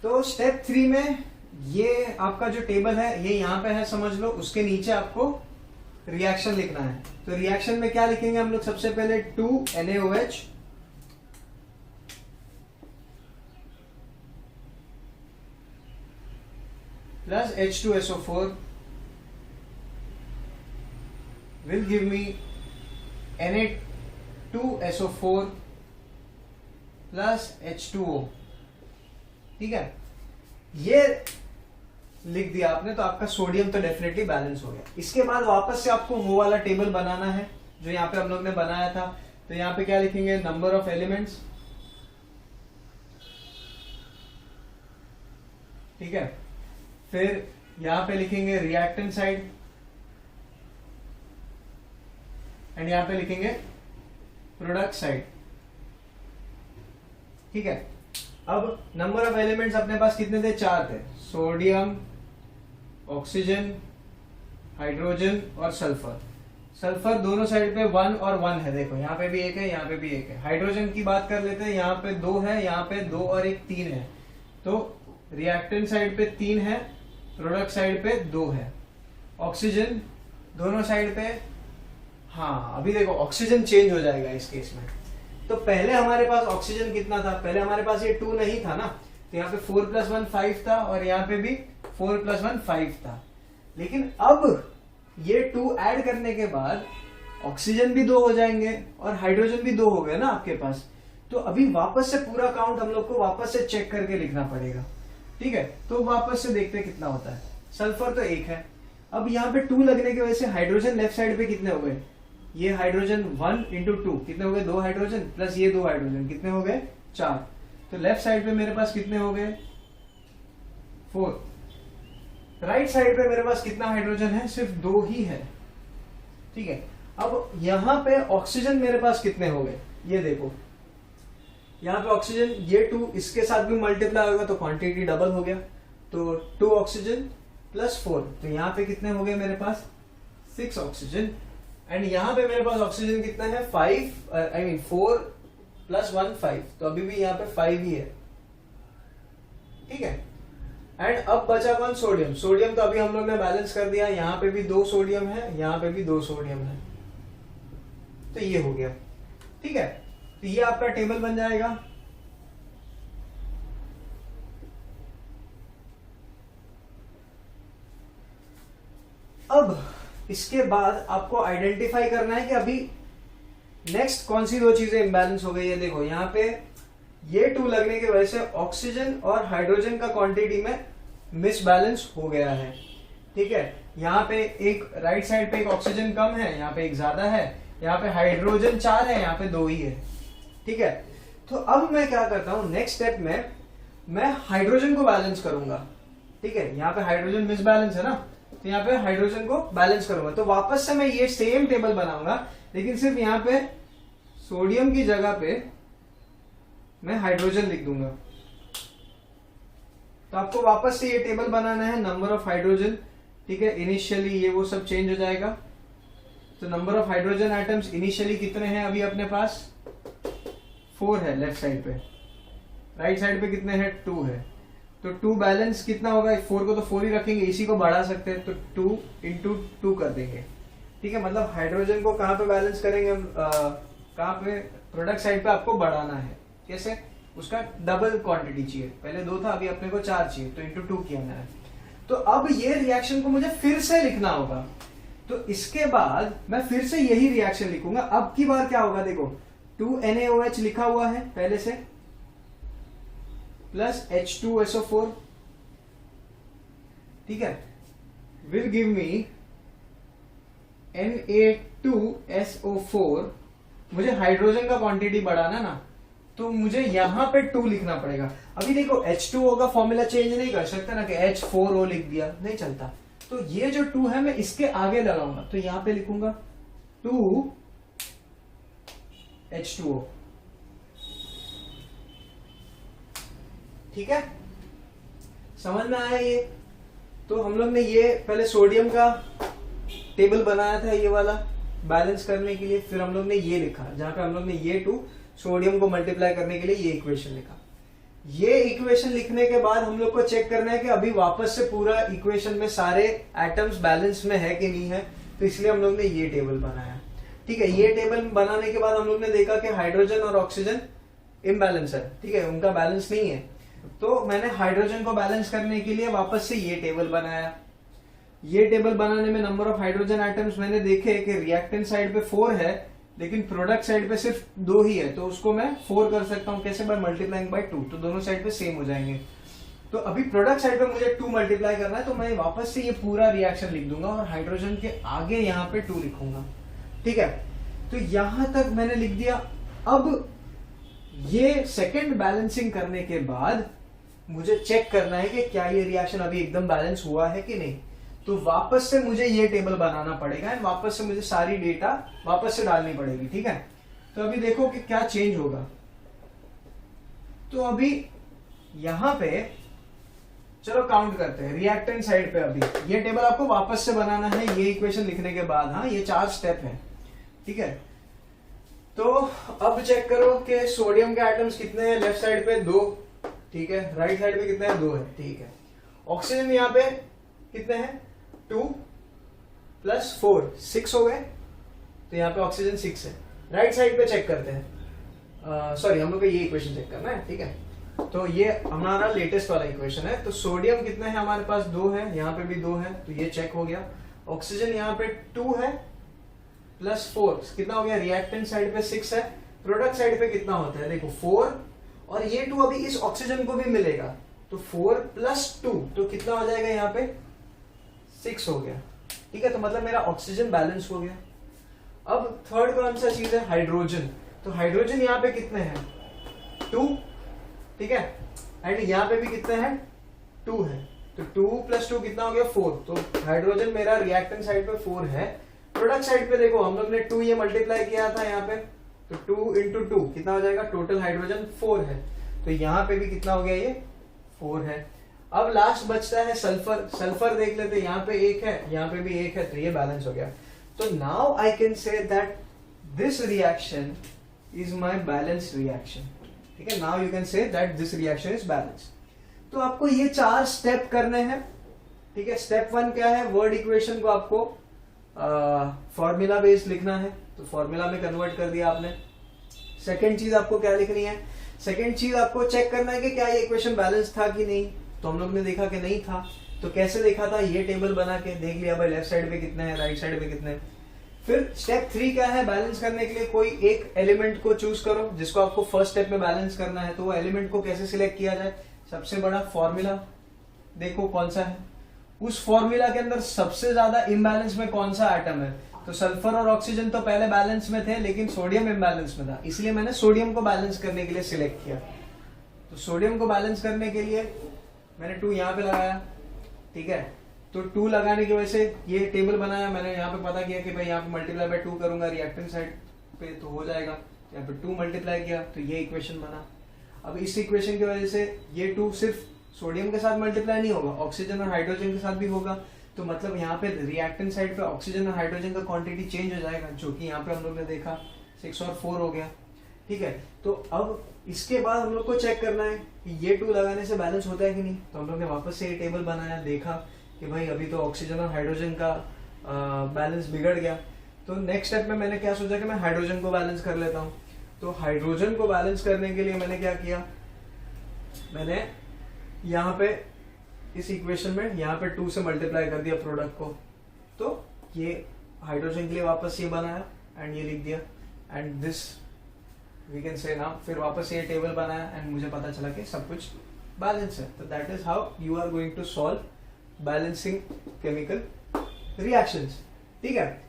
A: तो स्टेप 3 में ये आपका जो टेबल है ये यहां पे है, समझ लो। उसके नीचे आपको रिएक्शन लिखना है। तो रिएक्शन में क्या लिखेंगे हम लोग, सबसे पहले 2NaOH plus H2SO4 will give me Na2SO4 plus H2O, ठीक है। ये लिख दिया आपने तो आपका सोडियम तो डेफिनेटली बैलेंस हो गया। इसके बाद वापस से आपको वो वाला टेबल बनाना है जो यहाँ पे हम लोग ने बनाया था। तो यहाँ पे क्या लिखेंगे, नंबर ऑफ एलिमेंट्स, ठीक है। फिर यहाँ पे लिखेंगे रिएक्टेंट साइड, एंड यहाँ पे लिखेंगे प्रोडक्ट साइड, ठीक है। अब नंबर ऑफ एलिमेंट्स अपने पास कितने थे, 4 थे, सोडियम, ऑक्सीजन, हाइड्रोजन और सल्फर। सल्फर दोनों साइड पे 1 और 1 है, देखो यहाँ पे भी एक है, यहाँ पे भी एक है। हाइड्रोजन की बात कर लेते हैं, यहाँ पे 2 है, यहाँ पे 2 और 1 3 है। तो रिएक्टेंट साइड पे 3 है, प्रोडक्ट साइड पे 2 है। ऑक्सीजन दोनों साइड पे, हाँ अभी देखो ऑक्सीजन चेंज हो जाएगा इस केस में। तो पहले हमारे पास ऑक्सीजन कितना था, पहले हमारे पास ये 2 नहीं था ना, तो यहाँ पे 4 + 1 5 था, और यहाँ पे भी 4 + 1 5 था। लेकिन अब ये 2 ऐड करने के बाद ऑक्सीजन भी 2 हो जाएंगे और हाइड्रोजन भी 2 हो गए ना आपके पास। तो अभी वापस से पूरा काउंट हम लोग को वापस से चेक करके लिखना पड़ेगा, ठीक है। तो वापस से देखते हैं कितना होता है। सल्फर तो 1 है, अब यहाँ पे 2 लगने की वजह से हाइड्रोजन लेफ्ट साइड पे कितने हो गए, ये हाइड्रोजन 1 × 2 कितने हो गए, 2 हाइड्रोजन प्लस ये 2 हाइड्रोजन कितने हो गए, 4। तो लेफ्ट साइड पे मेरे पास कितने हो गए, 4। राइट साइड पे मेरे पास कितना हाइड्रोजन है, सिर्फ 2 ही है, ठीक है। अब यहाँ पे ऑक्सीजन मेरे पास कितने हो गए, ये देखो यहाँ पे ऑक्सीजन, ये 2 इसके साथ भी मल्टीप्लाई होगा तो क्वांटिटी डबल हो गया। तो 2 ऑक्सीजन + 4, तो यहाँ पे कितने हो गए मेरे पास, 6 ऑक्सीजन। एंड यहाँ पे मेरे पास ऑक्सीजन कितना है, 4 + 1 5, तो अभी भी यहाँ पे 5 ही है, ठीक है। एंड अब बचा कौन, सोडियम। सोडियम तो अभी हम लोग ने बैलेंस कर दिया, यहाँ पे भी 2 सोडियम है, यहाँ पे भी 2 सोडियम है, तो ये हो गया, ठीक है। तो ये आपका टेबल बन जाएगा। अब इसके बाद आपको आइडेंटिफाई करना है कि अभी नेक्स्ट कौन सी 2 चीजें इंबैलेंस हो गई है। देखो यहाँ पे ये 2 लगने की वजह से ऑक्सीजन और हाइड्रोजन का क्वांटिटी में मिसबैलेंस हो गया है, ठीक है। यहाँ पे एक राइट साइड पे एक ऑक्सीजन कम है, यहाँ पे एक ज्यादा है, यहाँ पे हाइड्रोजन 4 है, यहाँ पे 2 ही है, ठीक है। तो अब मैं क्या करता हूं, नेक्स्ट स्टेप में मैं हाइड्रोजन को बैलेंस करूंगा, ठीक है। यहाँ पे हाइड्रोजन मिसबैलेंस है ना, तो यहाँ पे हाइड्रोजन को बैलेंस करूंगा। तो वापस से मैं ये सेम टेबल बनाऊंगा, लेकिन सिर्फ यहाँ पे सोडियम की जगह पे मैं हाइड्रोजन लिख दूंगा। तो आपको वापस से ये टेबल बनाना है, नंबर ऑफ हाइड्रोजन, ठीक है। इनिशियली ये वो सब चेंज हो जाएगा। तो number of hydrogen atoms initially कितने हैं अभी अपने पास, 4 है लेफ्ट साइड पे, राइट साइड पे कितने हैं, 2 है। तो 2 बैलेंस कितना होगा, 4 को तो 4 ही रखेंगे, इसी को बढ़ा सकते हैं, तो 2 × 2 कर देंगे, ठीक है। मतलब हाइड्रोजन को कहाँ पे बैलेंस करेंगे हम, कहाँ पे, प्रोडक्ट साइड पे आपको बढ़ाना है। कैसे, उसका डबल क्वांटिटी चाहिए, पहले 2 था अभी अपने को 4 चाहिए, तो × 2 किया मैंने। तो अब ये रिएक्शन को मुझे फिर से लिखना होगा, तो इसके बाद मैं फिर से यही रिएक्शन लिखूंगा। अब की बार क्या होगा, देखो 2NaOH लिखा हुआ है पहले से, प्लस H2SO4, ठीक है, विल गिव मी Na2SO4। मुझे हाइड्रोजन का क्वांटिटी बढ़ाना ना, तो मुझे यहां पे 2 लिखना पड़ेगा। अभी देखो H2O का फॉर्मूला चेंज नहीं कर सकता ना कि H4O लिख दिया, नहीं चलता। तो ये जो 2 है मैं इसके आगे लगाऊंगा, तो यहां पे लिखूंगा 2H2O, ठीक है। समझ में आया ये। तो हम लोग ने ये पहले सोडियम का टेबल बनाया था, ये वाला बैलेंस करने के लिए, फिर हम लोग ने ये लिखा जहां पे हम लोग ने ये 2 सोडियम को मल्टीप्लाई करने के लिए ये इक्वेशन लिखा। ये इक्वेशन लिखने के बाद हम लोग को चेक करना है कि अभी वापस से पूरा इक्वेशन में सारे एटम्स बैलेंस में है कि नहीं है, तो इसलिए हम लोग ने ये टेबल बनाया, ठीक है। ये टेबल बनाने के बाद हम लोग ने देखा कि हाइड्रोजन और ऑक्सीजन इम्बैलेंस है, ठीक है, उनका बैलेंस नहीं है। तो मैंने हाइड्रोजन को बैलेंस करने के लिए वापस से ये टेबल बनाया। ये टेबल बनाने में नंबर ऑफ हाइड्रोजन एटम्स मैंने देखे कि रिएक्टेंट साइड पे 4 है, लेकिन प्रोडक्ट साइड पे सिर्फ 2 ही है, तो उसको मैं 4 कर सकता हूं, कैसे, बाय मल्टीप्लाइंग बाय 2, तो दोनों साइड पे सेम हो जाएंगे। तो अभी प्रोडक्ट साइड पे मुझे 2 मल्टीप्लाई करना है, तो मैं वापस से ये पूरा रिएक्शन लिख दूंगा और हाइड्रोजन के आगे यहाँ पे 2 लिखूंगा, ठीक है। तो यहां तक मैंने लिख दिया। अब ये सेकंड बैलेंसिंग करने के बाद मुझे चेक करना है कि क्या ये रिएक्शन अभी एकदम बैलेंस हुआ है कि नहीं। तो वापस से मुझे ये टेबल बनाना पड़ेगा एंड वापस से मुझे सारी डेटा वापस से डालनी पड़ेगी, ठीक है। तो अभी देखो कि क्या चेंज होगा। तो अभी यहां पे चलो काउंट करते हैं रिएक्टेंट साइड पे। अभी ये टेबल आपको वापस से बनाना है ये इक्वेशन लिखने के बाद। हाँ, ये 4 स्टेप है, ठीक है। तो अब चेक करो कि सोडियम के एटम्स कितने हैं लेफ्ट साइड पे 2, ठीक है। राइट साइड पे कितने हैं 2 है, ठीक है। ऑक्सीजन यहाँ पे कितने हैं 2 + 4 6 हो गए। तो यहाँ पे ऑक्सीजन 6 है। राइट साइड पे चेक करते हैं, सॉरी हम लोग को ये इक्वेशन चेक करना है, ठीक है। तो ये हमारा लेटेस्ट वाला इक्वेशन है। तो सोडियम कितना है हमारे पास 2 है, यहाँ पे भी 2 है, तो ये चेक हो गया। ऑक्सीजन यहाँ पे 2 है +4 कितना हो गया, रिएक्टेंट साइड पे 6 है। प्रोडक्ट साइड पे कितना होता है देखो 4, और ये 2 अभी इस ऑक्सीजन को भी मिलेगा। तो 4 + 2 तो कितना हो जाएगा यहाँ पे 6 हो गया, ठीक है। तो मतलब मेरा ऑक्सीजन बैलेंस हो गया। अब थर्ड कौन सा चीज है, हाइड्रोजन। तो हाइड्रोजन यहाँ पे कितने हैं 2, ठीक है। एंड यहाँ पे भी कितने हैं 2 है। तो 2 + 2 कितना हो गया 4। तो हाइड्रोजन मेरा रिएक्टेंट साइड पे 4 है। प्रोडक्ट साइड पे देखो हम लोग ने 2 ये मल्टीप्लाई किया था यहाँ पे, तो 2 × 2 कितना हो जाएगा, टोटल हाइड्रोजन 4 है। तो यहाँ पे भी कितना हो गया, ये 4 है। अब लास्ट बचता है सल्फर। सल्फर देख लेते, यहाँ पे 1 है, यहाँ पे भी 1 है, तो ये बैलेंस हो गया। तो now I can say that this reaction is my balance reaction, ठीक है। Now you can say that this reaction is balance. तो आपको ये 4 स्टेप करने हैं, ठीक है। स्टेप 1 क्या है, वर्ड इक्वेशन को आपको फॉर्मूला बेस्ड लिखना है, तो फॉर्मूला में कन्वर्ट कर दिया आपने। सेकंड चीज आपको क्या लिखनी है, सेकंड चीज आपको चेक करना है कि क्या ये इक्वेशन बैलेंस था कि नहीं। तो हम लोग ने देखा कि नहीं था। तो कैसे देखा था, ये टेबल बना के देख लिया भाई लेफ्ट साइड पे कितने हैं, राइट साइड पे कितने हैं। फिर स्टेप 3 क्या है, बैलेंस करने के लिए कोई एक एलिमेंट को चूज करो जिसको आपको फर्स्ट स्टेप में बैलेंस करना है। तो वो एलिमेंट को कैसे सिलेक्ट किया जाए, सबसे बड़ा फॉर्मूला देखो कौन सा है, उस फॉर्मूला के अंदर सबसे ज्यादा इम्बैलेंस में कौन सा एटम है। तो सल्फर और ऑक्सीजन तो पहले बैलेंस में थे, लेकिन सोडियम इम्बैलेंस में था, इसलिए मैंने सोडियम को बैलेंस करने के लिए सिलेक्ट किया। तो सोडियम को बैलेंस करने के लिए मैंने 2 यहाँ पे लगाया, ठीक है। तो 2 लगाने की वजह से ये टेबल बनाया मैंने। यहाँ पे पता किया कि भाई यहाँ पे मल्टीप्लाई बाय 2 करूंगा रिएक्टेंट साइड पे तो हो जाएगा। यहाँ पे 2 मल्टीप्लाई किया तो ये इक्वेशन बना। अब इस इक्वेशन की वजह से ये 2 सिर्फ सोडियम के साथ मल्टीप्लाई नहीं होगा, ऑक्सीजन और हाइड्रोजन के साथ भी होगा। तो मतलब यहाँ पे रिएक्टेंट साइड पे ऑक्सीजन और हाइड्रोजन का क्वांटिटी चेंज हो जाएगा, जो कि यहाँ पे हम लोग ने देखा 6 और 4 हो गया, ठीक है। तो अब इसके बाद हम लोग को चेक करना है कि ये 2 लगाने से बैलेंस होता है कि नहीं। तो हम लोग ने वापस से ये टेबल बनाया, देखा कि भाई अभी तो ऑक्सीजन और हाइड्रोजन का बैलेंस बिगड़ गया। तो नेक्स्ट स्टेप में मैंने क्या सोचा कि मैं हाइड्रोजन को बैलेंस कर लेता हूँ। तो हाइड्रोजन को बैलेंस करने के लिए मैंने क्या किया, मैंने यहाँ पे इस इक्वेशन में यहाँ पे 2 से मल्टीप्लाई कर दिया प्रोडक्ट को। तो ये हाइड्रोजन के लिए वापस ये बनाया एंड ये लिख दिया and this we can say now. फिर वापस ये टेबल बनाया एंड मुझे पता चला कि सब कुछ बैलेंस है। तो that is how you are going to solve balancing chemical reactions, ठीक है।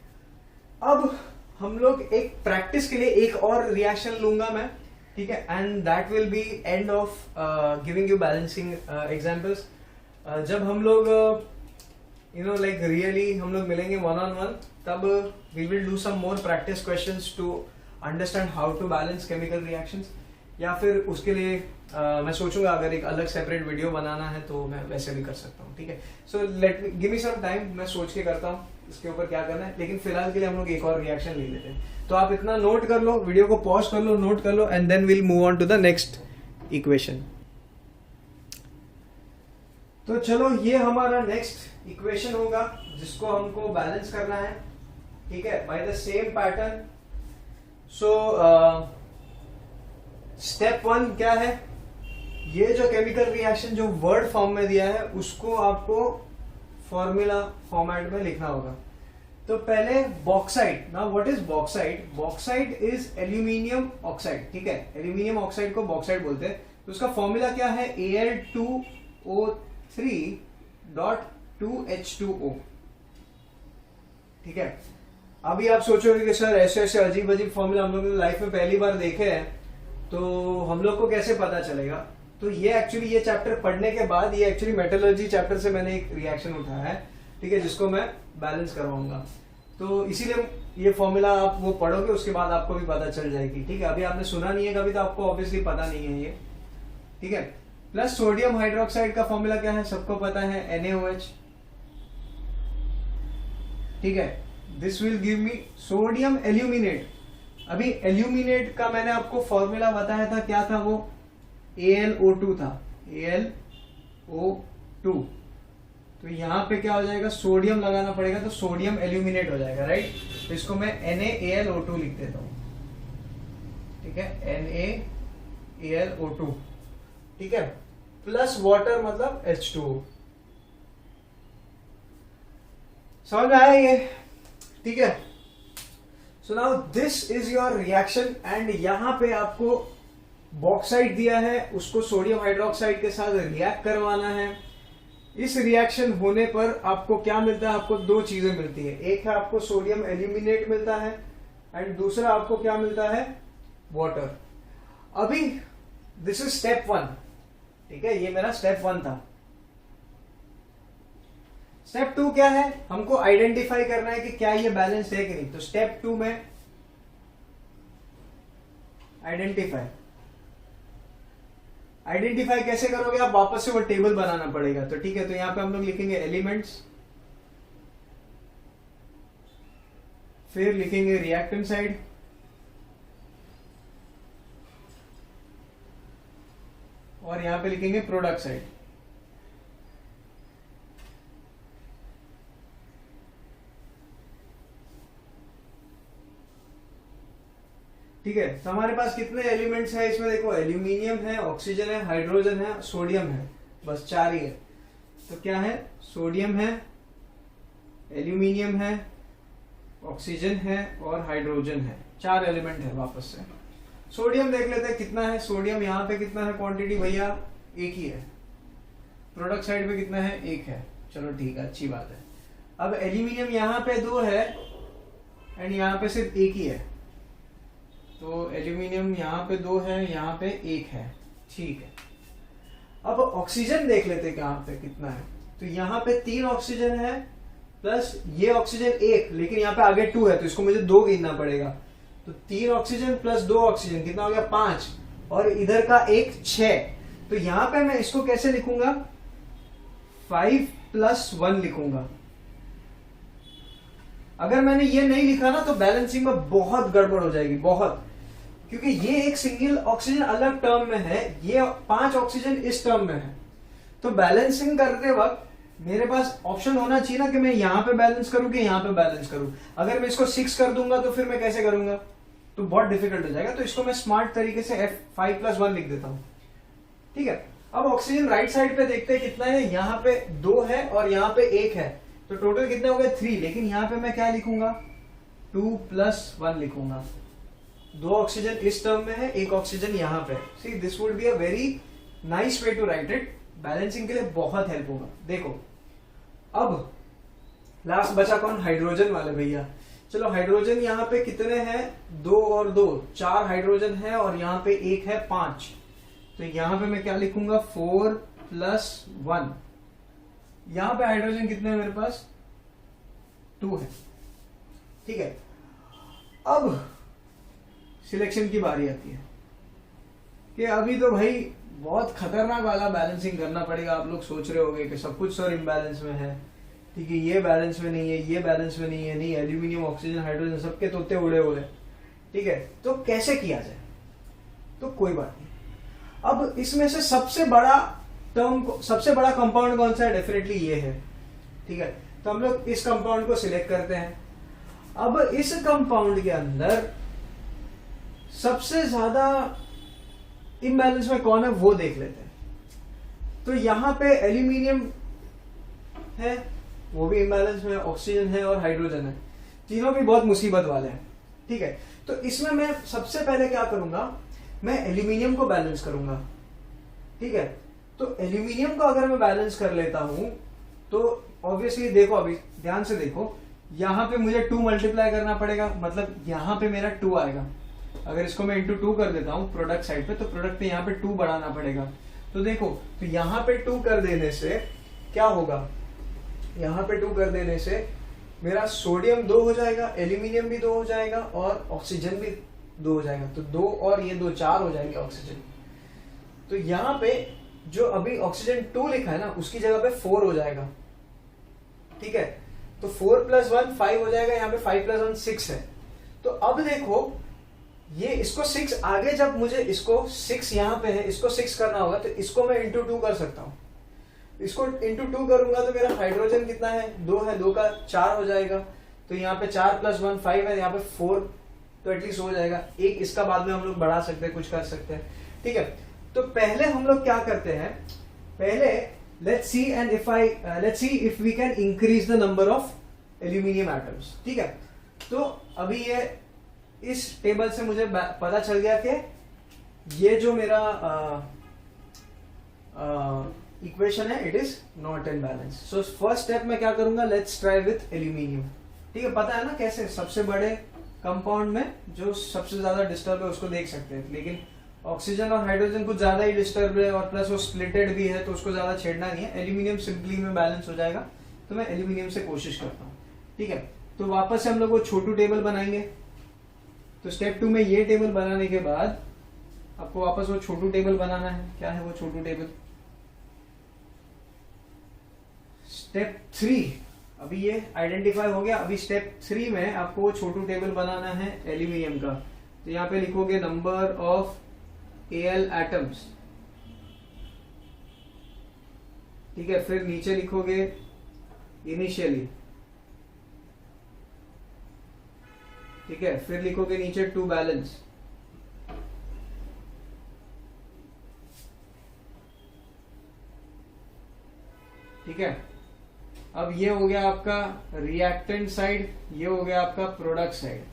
A: अब हम लोग एक प्रैक्टिस के लिए एक और रिएक्शन लूंगा मैं, ठीक है, and that will B end of giving you balancing examples. जब हम लोग यू नो लाइक रियली हम लोग मिलेंगे 1-on-1, तब we will do some more practice questions to understand how to balance chemical reactions. या फिर उसके लिए मैं सोचूंगा अगर एक अलग सेपरेट वीडियो बनाना है तो मैं वैसे भी कर सकता हूँ, ठीक है। So let me give me some time, मैं सोच के करता हूँ इसके ऊपर क्या करना है। लेकिन फिलहाल के लिए हम लोग एक और रिएक्शन ले लेते हैं। तो आप इतना नोट कर लो, वीडियो को पॉज कर लो, नोट कर लो and then will move on to the next equation. तो चलो ये हमारा नेक्स्ट इक्वेशन होगा जिसको हमको बैलेंस करना है, ठीक है, by the same pattern. So step 1 क्या है, ये जो केमिकल रिएक्शन जो वर्ड फॉर्म में दिया है उसको आपको फॉर्मूला फॉर्मेट में लिखना होगा। तो पहले bauxite, now what is bauxite, bauxite is aluminium oxide, ठीक है। एल्यूमिनियम ऑक्साइड को बॉक्साइट बोलते हैं। तो उसका फॉर्मूला क्या है, Al2O3.2H2O, ठीक है। अभी आप सोचोगे कि सर ऐसे ऐसे अजीब अजीब फॉर्मूला हम लोग ने लाइफ में पहली बार देखे हैं, तो हम लोग को कैसे पता चलेगा? तो ये एक्चुअली ये चैप्टर पढ़ने के बाद, ये एक्चुअली मेटलर्जी चैप्टर से मैंने एक रिएक्शन उठाया है, ठीक है, जिसको मैं बैलेंस करवाऊंगा। तो इसीलिए ये फॉर्मूला आप वो पढ़ोगे, उसके बाद आपको भी पता चल जाएगी, ठीक है। अभी आपने सुना नहीं है कभी, तो आपको ऑब्वियसली पता नहीं है ये, ठीक है। प्लस सोडियम हाइड्रोक्साइड का फॉर्मूला क्या है, सबको पता है, NaOH, ठीक है। This will give me sodium aluminate. अभी एल्यूमिनेट का मैंने आपको फॉर्मूला बताया था, क्या था वो? AlO2 था, AlO2। तो यहां पे क्या हो जाएगा, सोडियम लगाना पड़ेगा, तो सोडियम एल्यूमिनेट हो जाएगा, राइट। तो इसको मैं NaAlO2 लिख देता हूं, ठीक है, NaAlO2, ठीक है। प्लस वाटर मतलब H2O। समझ में आया ये, ठीक है। So now this is your reaction, and यहां पे आपको बॉक्साइट दिया है, उसको सोडियम हाइड्रोक्साइड के साथ रिएक्ट करवाना है। इस रिएक्शन होने पर आपको क्या मिलता है? आपको दो चीजें मिलती है, एक है आपको सोडियम एल्यूमिनेट मिलता है, एंड दूसरा आपको क्या मिलता है? वाटर। अभी दिस इज स्टेप 1, ठीक है, ये मेरा स्टेप 1 था। स्टेप 2 क्या है? हमको आइडेंटिफाई करना है कि क्या ये बैलेंस है कि नहीं। तो स्टेप 2 में आइडेंटिफाई कैसे करोगे आप? वापस से वो टेबल बनाना पड़ेगा। तो ठीक है, तो यहां पे हम लोग लिखेंगे एलिमेंट्स, फिर लिखेंगे रिएक्टेंट साइड, और यहां पे लिखेंगे प्रोडक्ट साइड। ठीक है, तो हमारे पास कितने एलिमेंट्स हैं इसमें? देखो, एल्यूमिनियम है, ऑक्सीजन है, हाइड्रोजन है, सोडियम है, बस 4 ही है। तो क्या है? सोडियम है, एल्यूमिनियम है, ऑक्सीजन है और हाइड्रोजन है। 4 एलिमेंट है। वापस से सोडियम देख लेते हैं कितना है। सोडियम यहाँ पे कितना है क्वांटिटी भैया? 1 ही है। प्रोडक्ट साइड पे कितना है? 1 है। चलो ठीक है, अच्छी बात है। अब एल्यूमिनियम यहाँ पे 2 है एंड यहाँ पे सिर्फ 1 ही है। तो एल्यूमिनियम यहाँ पे 2 है, यहाँ पे 1 है, ठीक है। अब ऑक्सीजन देख लेते हैं कहाँ पे कितना है। तो यहाँ पे 3 ऑक्सीजन है, प्लस ये ऑक्सीजन 1, लेकिन यहाँ पे आगे 2 है तो इसको मुझे 2 गिनना पड़ेगा। तो 3 ऑक्सीजन प्लस 2 ऑक्सीजन कितना हो गया? 5, और इधर का 1 6। तो यहाँ पे मैं इसको कैसे लिखूंगा? 5 + 1 लिखूंगा। अगर मैंने ये नहीं लिखा ना तो बैलेंसिंग में बहुत गड़बड़ हो जाएगी, बहुत, क्योंकि ये एक सिंगल ऑक्सीजन अलग टर्म में है, ये 5 ऑक्सीजन इस टर्म में है। तो बैलेंसिंग करते वक्त मेरे पास ऑप्शन होना चाहिए ना कि मैं यहां पे बैलेंस करूं कि यहां पे बैलेंस करूं। अगर मैं इसको 6 कर दूंगा तो फिर मैं कैसे करूंगा? तो बहुत डिफिकल्ट हो जाएगा। तो इसको मैं स्मार्ट तरीके से 5 + 1 लिख देता हूं, ठीक है। अब ऑक्सीजन राइट साइड पे देखते हैं कितना है। यहाँ पे 2 है और यहाँ पे 1 है, तो टोटल कितने हो गए? 3। लेकिन यहाँ पे मैं क्या लिखूंगा? 2 + 1 लिखूंगा। 2 ऑक्सीजन इस टर्म में है, 1 ऑक्सीजन यहाँ पे। See, this would be a very nice way to write it. Balancing के लिए बहुत हेल्प होगा। देखो, अब लास्ट बचा कौन? हाइड्रोजन वाले भैया। चलो, हाइड्रोजन यहाँ पे कितने हैं? 2 और 2 4 हाइड्रोजन है, और यहाँ पे 1 है 5। तो यहाँ पे मैं क्या लिखूंगा? 4 + 1। यहां पे हाइड्रोजन कितने हैं मेरे पास? 2 है, ठीक है। अब सिलेक्शन की बारी आती है कि अभी तो भाई बहुत खतरनाक वाला बैलेंसिंग करना पड़ेगा। आप लोग सोच रहे होंगे कि सब कुछ सर इम्बैलेंस में है, ठीक है, ये बैलेंस में नहीं है, ये बैलेंस में नहीं है, नहीं एल्यूमिनियम, ऑक्सीजन, हाइड्रोजन सबके तोते उड़े उड़े, ठीक है। तो कैसे किया जाए? तो कोई बात नहीं। अब इसमें से सबसे बड़ा कंपाउंड कौन सा है? डेफिनेटली ये है, ठीक है। तो हम लोग इस कंपाउंड को सिलेक्ट करते हैं। अब इस कंपाउंड के अंदर सबसे ज्यादा इम्बैलेंस में कौन है वो देख लेते हैं। तो यहां पे एल्यूमिनियम है, वो भी इम्बैलेंस में, ऑक्सीजन है और हाइड्रोजन है, तीनों भी बहुत मुसीबत वाले हैं, ठीक है। तो इसमें मैं सबसे पहले क्या करूंगा? मैं एल्यूमिनियम को बैलेंस करूंगा, ठीक है। तो एल्यूमिनियम को अगर मैं बैलेंस कर लेता हूं तो ऑब्वियसली देखो, अभी ध्यान से देखो, यहाँ पे मुझे 2 मल्टीप्लाई करना पड़ेगा, मतलब यहाँ पे मेरा 2 आएगा। अगर इसको मैं इंटू 2 कर देता हूँ प्रोडक्ट साइड पे, तो प्रोडक्ट पे यहाँ पे 2 बढ़ाना पड़ेगा। तो देखो, तो यहाँ पे 2 कर देने से क्या होगा, यहाँ पे 2 कर देने से मेरा सोडियम 2 हो जाएगा, एल्यूमिनियम भी 2 हो जाएगा और ऑक्सीजन भी 2 हो जाएगा। तो 2 और ये 2 4 हो जाएंगे ऑक्सीजन। तो यहाँ पे जो अभी ऑक्सीजन 2 लिखा है ना, उसकी जगह पे 4 हो जाएगा। ठीक है, तो 4 + 1 5 हो जाएगा, यहाँ पे 5 + 1 6 है। तो अब देखो, ये इसको 6 आगे, जब मुझे इसको 6 यहाँ पे है, इसको 6 करना होगा, तो इसको मैं इंटू 2 कर सकता हूँ। इसको इंटू 2 करूंगा तो मेरा हाइड्रोजन कितना है, 2 है, 2 का 4 हो जाएगा। तो यहाँ पे 4 + 1 5 है, यहाँ पे 4 तो एटलीस्ट हो जाएगा। एक इसका बाद में हम लोग बढ़ा सकते हैं, कुछ कर सकते हैं। ठीक है, तो पहले हम लोग क्या करते हैं, पहले let's see if we can increase the number of aluminium atoms। ठीक है, तो अभी ये इस टेबल से मुझे पता चल गया कि ये जो मेरा इक्वेशन है, it is not in balance. So first step में क्या करूंगा, लेट्स ट्राई विथ एल्यूमिनियम। ठीक है, पता है ना कैसे, सबसे बड़े कंपाउंड में जो सबसे ज्यादा डिस्टर्ब है उसको देख सकते हैं, लेकिन ऑक्सीजन और हाइड्रोजन कुछ ज्यादा ही डिस्टर्ब है और प्लस वो स्प्लिटेड भी है, तो उसको ज्यादा छेड़ना नहीं है। एल्यूमिनियम सिंपली में बैलेंस हो जाएगा, तो मैं एल्यूमिनियम से कोशिश करता हूँ। ठीक है, तो वापस से हम लोग वो छोटू टेबल बनाएंगे। तो स्टेप 2 में ये टेबल बनाने के बाद आपको वापस वो छोटू टेबल बनाना है। क्या है वो छोटू टेबल, स्टेप 3। अभी ये आइडेंटिफाई हो गया। अभी स्टेप 3 में आपको वो छोटू टेबल बनाना है एल्यूमिनियम का। तो यहाँ पे लिखोगे नंबर ऑफ Al एटम्स। ठीक है, फिर नीचे लिखोगे इनिशियली। ठीक है, फिर लिखोगे नीचे टू बैलेंस। ठीक है, अब ये हो गया आपका रिएक्टेंट साइड, ये हो गया आपका प्रोडक्ट साइड।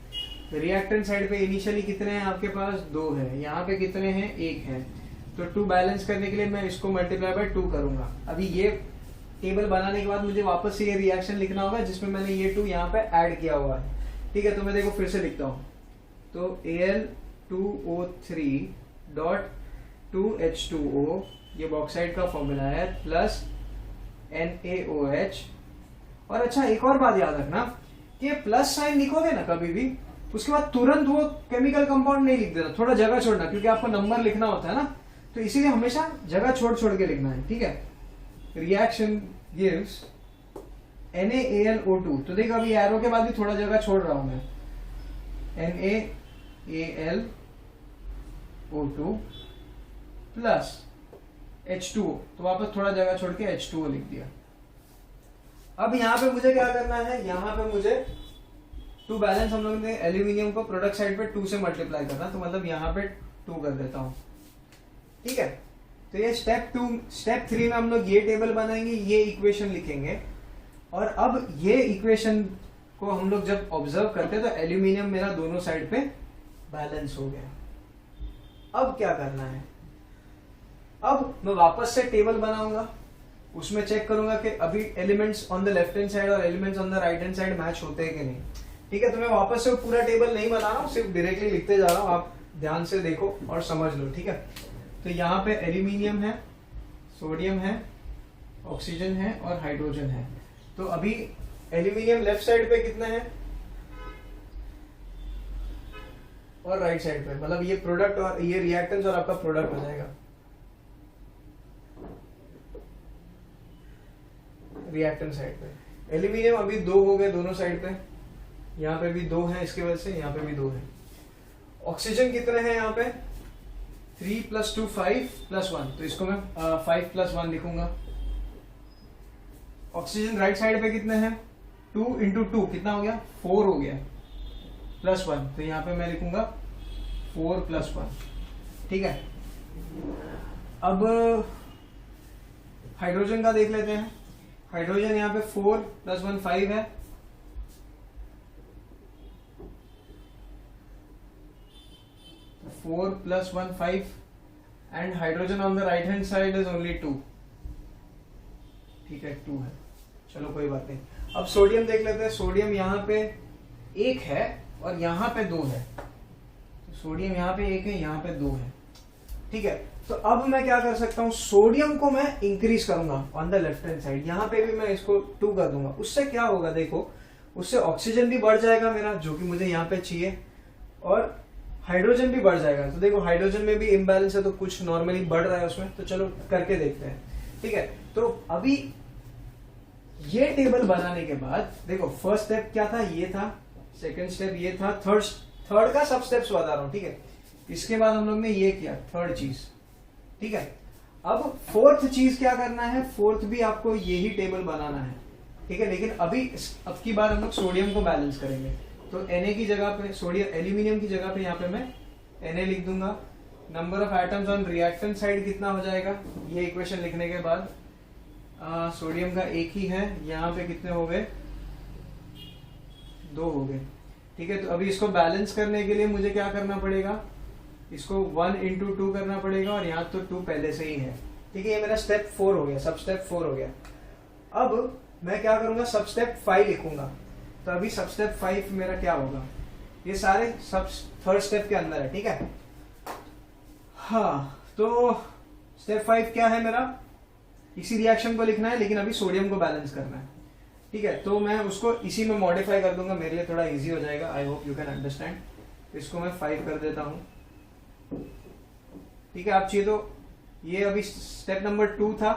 A: रिएक्टेंट साइड पे इनिशियली कितने हैं आपके पास, 2 है। यहाँ पे कितने हैं, 1 है। तो 2 बैलेंस करने के लिए मैं इसको मल्टीप्लाई बाय 2 करूंगा। अभी ये टेबल बनाने के बाद मुझे वापस से ये रिएक्शन लिखना होगा जिसमें मैंने ये 2 यहाँ पे ऐड किया हुआ है। ठीक है, तो मैं देखो फिर से लिखता हूँ। तो Al2O3.2H2O, ये बॉक्साइड का फॉर्मूला है, प्लस NaOH। और अच्छा, एक और बात याद रखना कि ये प्लस साइन लिखोगे ना कभी भी, उसके बाद तुरंत वो केमिकल कंपाउंड नहीं लिख देना, थोड़ा जगह छोड़ना, क्योंकि आपको नंबर लिखना होता है ना, तो इसीलिए हमेशा जगह छोड़ छोड़ के लिखना है। ठीक है, रिएक्शन गिव्स NaAlO2। तो देखो अभी एरो के बाद भी थोड़ा जगह छोड़ रहा हूं मैं, NaAlO2 प्लस H2O। तो वापस थोड़ा जगह छोड़ के H2O लिख दिया। अब यहाँ पे मुझे क्या करना है, यहाँ पे मुझे 2 बैलेंस, हम लोग ने एल्यूमिनियम को प्रोडक्ट साइड पे 2 से मल्टीप्लाई करना, तो मतलब यहाँ पे 2 कर देता हूँ। ठीक है, तो ये स्टेप 3 में हम लोग ये टेबल बनाएंगे, ये इक्वेशन लिखेंगे। और अब ये इक्वेशन को हम लोग जब ऑब्जर्व करते हैं तो एल्यूमिनियम मेरा दोनों साइड पे बैलेंस हो गया। अब क्या करना है, अब मैं वापस से टेबल बनाऊंगा, उसमें चेक करूंगा कि अभी elements on the left hand side और elements on the right hand side match होते हैं कि नहीं। ठीक है, तो मैं वापस से पूरा टेबल नहीं बना रहा हूँ, सिर्फ डायरेक्टली लिखते जा रहा हूँ, आप ध्यान से देखो और समझ लो। ठीक है, तो यहाँ पे एल्यूमिनियम है, सोडियम है, ऑक्सीजन है और हाइड्रोजन है। तो अभी एल्यूमिनियम लेफ्ट साइड पे कितना है और राइट साइड पे, मतलब ये प्रोडक्ट और ये रिएक्टेंस और आपका प्रोडक्ट हो जाएगा। रिएक्टेंट साइड पे एल्यूमिनियम अभी 2 हो गए दोनों साइड पे, यहाँ पे भी 2 है, इसके वजह से यहाँ पे भी 2 है। ऑक्सीजन कितने हैं यहाँ पे, 3 + 2 5 + 1, तो इसको मैं 5 + 1 लिखूंगा। ऑक्सीजन राइट साइड पे कितने हैं, 2 × 2 कितना हो गया, 4 हो गया, +1, तो यहाँ पे मैं लिखूंगा 4 + 1। ठीक है, अब हाइड्रोजन का देख लेते हैं। हाइड्रोजन यहाँ पे 4 + 1 5 है, तो 4 + 1 5, and hydrogen on the right hand side is only 2। ठीक है, 2 है, चलो कोई बात नहीं। अब सोडियम देख लेते हैं। सोडियम यहाँ पे 1 है और यहाँ पे 2 है। तो सोडियम यहाँ पे 1 है, यहाँ पे 2 है। ठीक है, तो अब मैं क्या कर सकता हूँ, सोडियम को मैं इंक्रीज करूंगा on the left hand side. यहाँ पे भी मैं इसको 2 कर दूंगा। उससे क्या होगा देखो, उससे ऑक्सीजन भी बढ़ जाएगा मेरा, जो कि मुझे यहाँ पे चाहिए, और हाइड्रोजन भी बढ़ जाएगा। तो देखो हाइड्रोजन में भी इम्बैलेंस है, तो कुछ नॉर्मली बढ़ रहा है उसमें। तो चलो करके देखते हैं। ठीक है, तो अभी ये टेबल बनाने के बाद देखो फर्स्ट स्टेप क्या था, ये था। सेकंड स्टेप ये था। थर्ड का सब स्टेप्स बता रहा हूं। ठीक है, इसके बाद हम लोग ने ये किया, थर्ड चीज। ठीक है, अब फोर्थ चीज क्या करना है, फोर्थ भी आपको यही टेबल बनाना है। ठीक है, लेकिन अब की बार हम लोग सोडियम को बैलेंस करेंगे। तो Na की जगह पे सोडियम, एल्यूमिनियम की जगह पे यहाँ पे मैं Na लिख दूंगा। Number of atoms on reactant side कितना हो जाएगा, ये इक्वेशन लिखने के बाद सोडियम का 1 ही है, यहाँ पे कितने हो गए, 2 हो गए। ठीक है, तो अभी इसको बैलेंस करने के लिए मुझे क्या करना पड़ेगा, इसको 1 into 2 करना पड़ेगा, और यहाँ तो 2 पहले से ही है। ठीक है, ये मेरा स्टेप 4 हो गया, सब स्टेप 4 हो गया। अब मैं क्या करूंगा, सब स्टेप 5 लिखूंगा। तो अभी सब स्टेप 5 मेरा क्या होगा, ये सारे सब थर्ड स्टेप के अंदर है। ठीक है, हाँ, तो स्टेप 5 क्या है मेरा, इसी रिएक्शन को लिखना है, लेकिन अभी सोडियम को बैलेंस करना है। ठीक है, तो मैं उसको इसी में मॉडिफाई कर दूंगा, मेरे लिए थोड़ा इजी हो जाएगा। I hope you can understand. इसको मैं 5 कर देता हूं। ठीक है, आप चाहिए तो ये अभी स्टेप नंबर 2 था।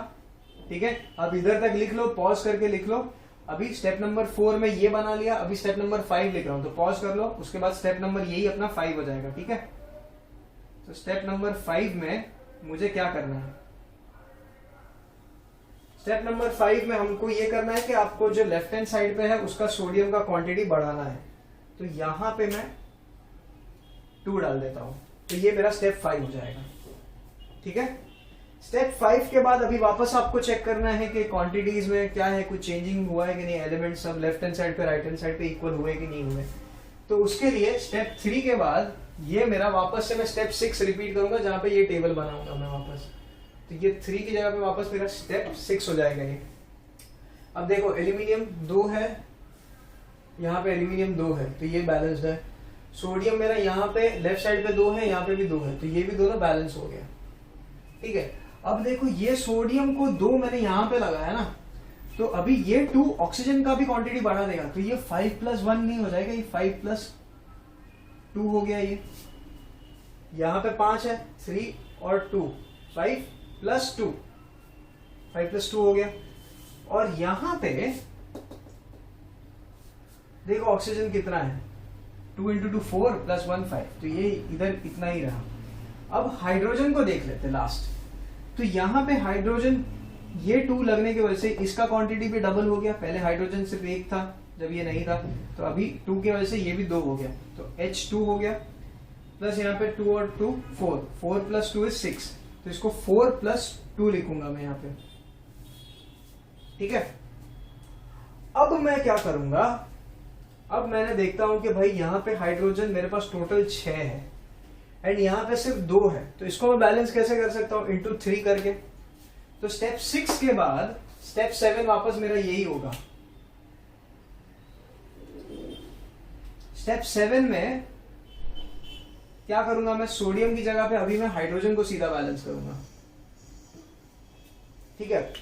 A: ठीक है, अब इधर तक लिख लो, पॉज करके लिख लो। अभी स्टेप नंबर 4 में ये बना लिया, अभी स्टेप नंबर 5 लिख रहा हूं, तो पॉज कर लो। उसके बाद स्टेप नंबर यही अपना 5 हो जाएगा। ठीक है, तो स्टेप नंबर 5 में मुझे क्या करना है, स्टेप नंबर 5 में हमको ये करना है कि आपको जो लेफ्ट हैंड साइड पे है उसका सोडियम का क्वांटिटी बढ़ाना है। तो यहां पे मैं 2 डाल देता हूं, तो ये मेरा स्टेप 5 हो जाएगा। ठीक है, स्टेप 5 के बाद अभी वापस आपको चेक करना है कि क्वांटिटीज में क्या है, कुछ चेंजिंग हुआ है कि नहीं, एलिमेंट्स सब लेफ्ट हैंड साइड पे राइट हैंड साइड पे इक्वल हुए कि नहीं हुए। तो उसके लिए स्टेप 3 के बाद ये मेरा वापस से मैं स्टेप 6 रिपीट करूंगा, जहां पे ये टेबल बनाऊंगा मैं वापस। तो ये 3 की जगह पे वापस मेरा स्टेप 6 हो जाएगा ये। अब देखो एल्यूमिनियम 2 है, यहाँ पे एल्यूमिनियम 2 है, तो ये बैलेंस्ड है। सोडियम मेरा यहाँ पे लेफ्ट साइड पे 2 है, यहाँ पे भी 2 है, तो ये भी दोनों बैलेंस हो गया। ठीक है, अब देखो ये सोडियम को 2 मैंने यहाँ पे लगाया ना, तो अभी ये 2 ऑक्सीजन का भी क्वांटिटी बढ़ा देगा। तो ये 5 + 1 नहीं हो जाएगा, ये 5 + 2 हो गया। ये यहाँ पे 5 है, 3 और 2, 5 + 2, 5 + 2 हो गया। और यहां पे देखो ऑक्सीजन कितना है, 2 × 2 4 + 1 5, तो ये इधर इतना ही रहा। अब हाइड्रोजन को देख लेते लास्ट। तो यहां पे हाइड्रोजन ये 2 लगने की वजह से इसका क्वांटिटी भी डबल हो गया। पहले हाइड्रोजन सिर्फ 1 था जब ये नहीं था, तो अभी 2 की वजह से ये भी 2 हो गया, तो H2 हो गया। प्लस यहाँ पे 2 और 2 4, 4 + 2 = 6, तो इसको 4 + 2 लिखूंगा मैं यहाँ पे। ठीक है, अब मैं क्या करूंगा, अब मैंने देखता हूं कि भाई यहाँ पे हाइड्रोजन मेरे पास टोटल 6 है एंड यहाँ पे सिर्फ 2 है, तो इसको मैं बैलेंस कैसे कर सकता हूं, × 3 करके। तो स्टेप 6 के बाद स्टेप 7 वापस मेरा यही होगा। स्टेप 7 में क्या करूंगा मैं, सोडियम की जगह पे अभी मैं हाइड्रोजन को सीधा बैलेंस करूंगा। ठीक है,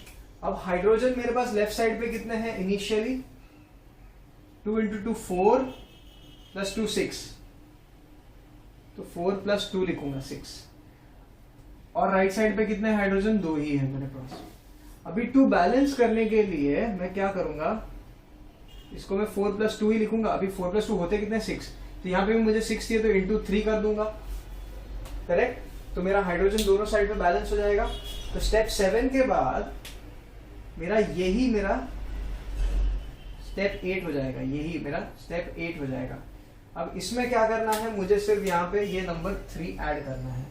A: अब हाइड्रोजन मेरे पास लेफ्ट साइड पे कितने हैं इनिशियली, 2 × 2 4 + 2 6, तो 4 + 2 लिखूंगा 6। और राइट साइड पे कितने हाइड्रोजन, 2 ही है मेरे पास। अभी 2 बैलेंस करने के लिए मैं क्या करूंगा, इसको मैं 4 + 2 ही लिखूंगा। अभी 4 + 2 होते कितने, 6, तो यहाँ पे भी मुझे 6 चाहिए, तो × 3 कर दूंगा। करेक्ट, तो मेरा हाइड्रोजन दोनों साइड पे बैलेंस हो जाएगा। तो स्टेप 7 के बाद मेरा यही मेरा स्टेप 8 हो जाएगा, यही मेरा स्टेप 8 हो जाएगा। अब इसमें क्या करना है, मुझे सिर्फ यहाँ पे ये नंबर 3 ऐड करना है।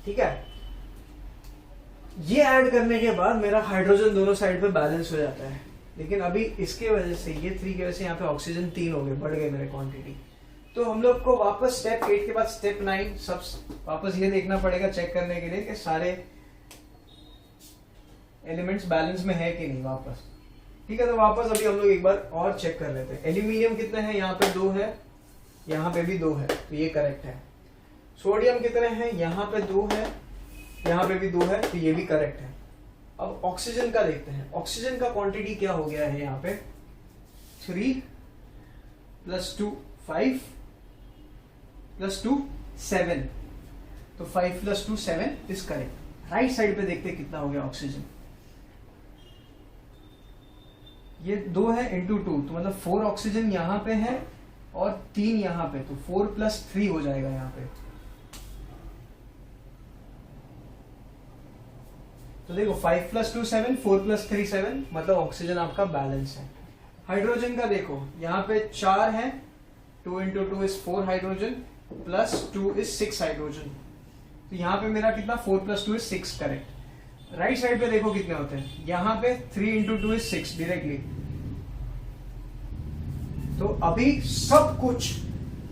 A: ठीक है, ये ऐड करने के बाद मेरा हाइड्रोजन दोनों साइड पे बैलेंस हो जाता है। लेकिन अभी इसके वजह से, ये 3 की वजह से यहाँ पे ऑक्सीजन 3 हो गए, बढ़ गए मेरे क्वांटिटी। तो हम लोग को वापस स्टेप 8 के बाद स्टेप 9 सब वापस ये देखना पड़ेगा चेक करने के लिए कि सारे एलिमेंट्स बैलेंस में है कि नहीं वापस। ठीक है, तो वापस अभी हम लोग एक बार और चेक कर लेते हैं। एल्यूमिनियम कितने हैं, यहाँ पे 2 है, यहाँ पे भी 2 है, तो ये करेक्ट है। सोडियम कितने हैं, यहाँ पे 2 है, यहाँ पे भी 2 है, तो ये भी करेक्ट है। अब ऑक्सीजन का देखते हैं। ऑक्सीजन का क्वांटिटी क्या हो गया है यहाँ पे, 3 + 2 5 + 2 7, तो 5 + 2 7 इज करेक्ट। राइट साइड पे देखते हैं कितना हो गया ऑक्सीजन। ये 2 है × 2, तो मतलब 4 ऑक्सीजन यहाँ पे है और 3 यहाँ पे, तो 4 + 3 हो जाएगा यहाँ पे। तो देखो 5 + 2 7, 4 + 3 7, मतलब ऑक्सीजन आपका बैलेंस है। हाइड्रोजन का देखो, यहाँ पे 4 है, 2 × 2 इज 4 हाइड्रोजन, +2 इज 6 हाइड्रोजन, तो यहाँ पे मेरा कितना 4 + 2 इज 6 करेक्ट। राइट साइड पे देखो कितने होते हैं, यहाँ पे 3 × 2 इज 6 डायरेक्टली। तो अभी सब कुछ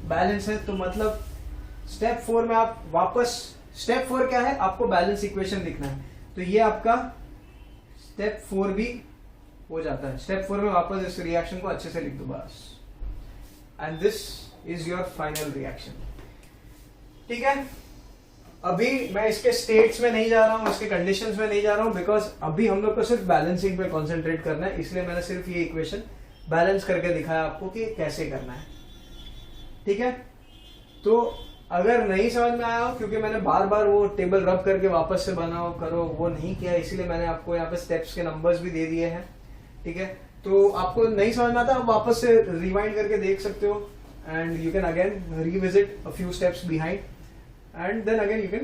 A: बैलेंस है, तो मतलब स्टेप 4 में आप वापस, स्टेप 4 क्या है, आपको बैलेंस इक्वेशन लिखना है, तो ये आपका स्टेप 4 भी हो जाता है। स्टेप 4 में वापस इस रिएक्शन को अच्छे से लिख दो बस, and this is your final reaction. ठीक है, अभी मैं इसके स्टेट्स में नहीं जा रहा हूं, इसके कंडीशंस में नहीं जा रहा हूं, बिकॉज अभी हम लोग को सिर्फ बैलेंसिंग पे कॉन्सेंट्रेट करना है, इसलिए मैंने सिर्फ ये इक्वेशन बैलेंस करके दिखाया आपको कि कैसे करना है। ठीक है, तो अगर नहीं समझ में आया हो, क्योंकि मैंने बार बार वो टेबल रब करके वापस से बनाओ करो वो नहीं किया, इसीलिए मैंने आपको यहाँ पे स्टेप्स के नंबर्स भी दे दिए हैं। ठीक है, तो आपको नहीं समझ में आता, आप वापस से रिवाइंड करके देख सकते हो, and you can again revisit a few steps behind, and then again you can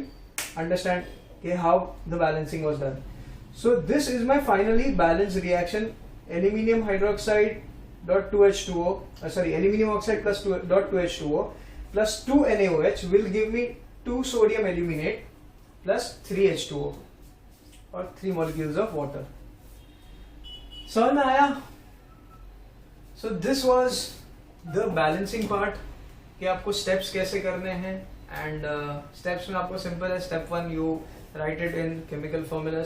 A: understand how the balancing was done. So this is my finally balanced reaction. Aluminium hydroxide dot 2H2O, aluminium oxide plus 2.2H2O plus 2 NaOH will give me 2 sodium aluminate plus 3 H2O or 3 molecules of water. समझ में आया? So this was the balancing part, कि आपको steps कैसे करने हैं। And steps में आपको सिंपल है, step 1 you write it in chemical formulas,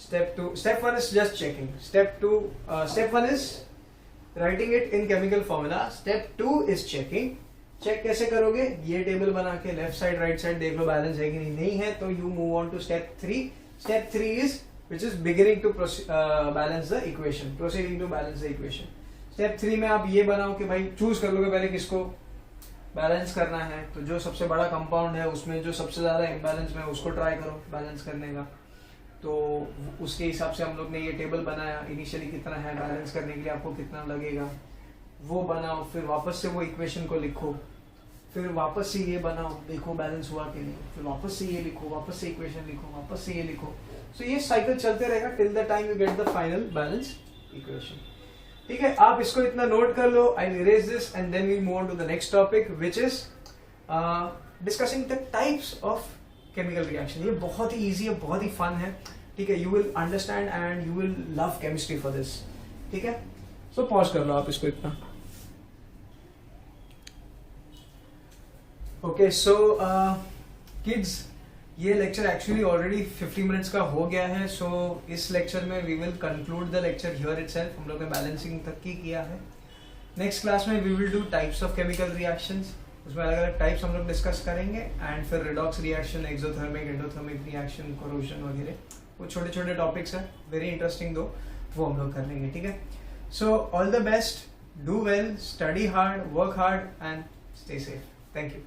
A: step 1 is just checking, step 1 is writing it in chemical formula, step 2 is checking. Check कैसे करोगे, ये टेबल बना के लेफ्ट साइड राइट साइड देख लो बैलेंस है कि नहीं है, तो you move on to step 3। Step 3 is which is beginning to balance the equation, proceeding to balance the equation. Step 3 में आप ये बनाओ कि भाई चूज कर लोगे पहले किसको बैलेंस करना है, तो जो सबसे बड़ा कंपाउंड है उसमें जो सबसे ज्यादा इम्बैलेंस में उसको ट्राई करो बैलेंस करने का। तो उसके हिसाब से हम लोग ने ये टेबल बनाया, इनिशियली कितना है बैलेंस करने के लिए आपको कितना लगेगा वो बनाओ, फिर वापस से वो इक्वेशन को लिखो, फिर वापस से ये बनाओ, देखो बैलेंस हुआ कि नहीं, फिर वापस से ये लिखो, वापस से इक्वेशन लिखो, वापस से ये लिखो। सो ये साइकिल चलते रहेगा till the time you get the final balance equation. ठीक है, आप इसको इतना नोट कर लो। I erase this and then we move on to the next topic which is discussing the types of chemical reaction. ये बहुत ही इजी है, बहुत ही फन है। ठीक है, you will understand and you will love chemistry for this. ठीक है, so pause कर लो आप इसको इतना। ओके, सो किड्स, ये लेक्चर एक्चुअली ऑलरेडी 50 मिनट्स का हो गया है। सो इस लेक्चर में we will conclude the lecture here itself. हम लोग ने बैलेंसिंग तक की किया है। नेक्स्ट क्लास में we will do types of chemical reactions, उसमें अलग अलग टाइप्स हम लोग डिस्कस करेंगे, एंड फिर redox reaction, exothermic, endothermic reaction, corrosion वगैरह, वो छोटे छोटे टॉपिक्स हैं, वेरी इंटरेस्टिंग दो, वो हम लोग कर लेंगे। ठीक है, so all the best, do well, study hard, work hard and stay safe. Thank you.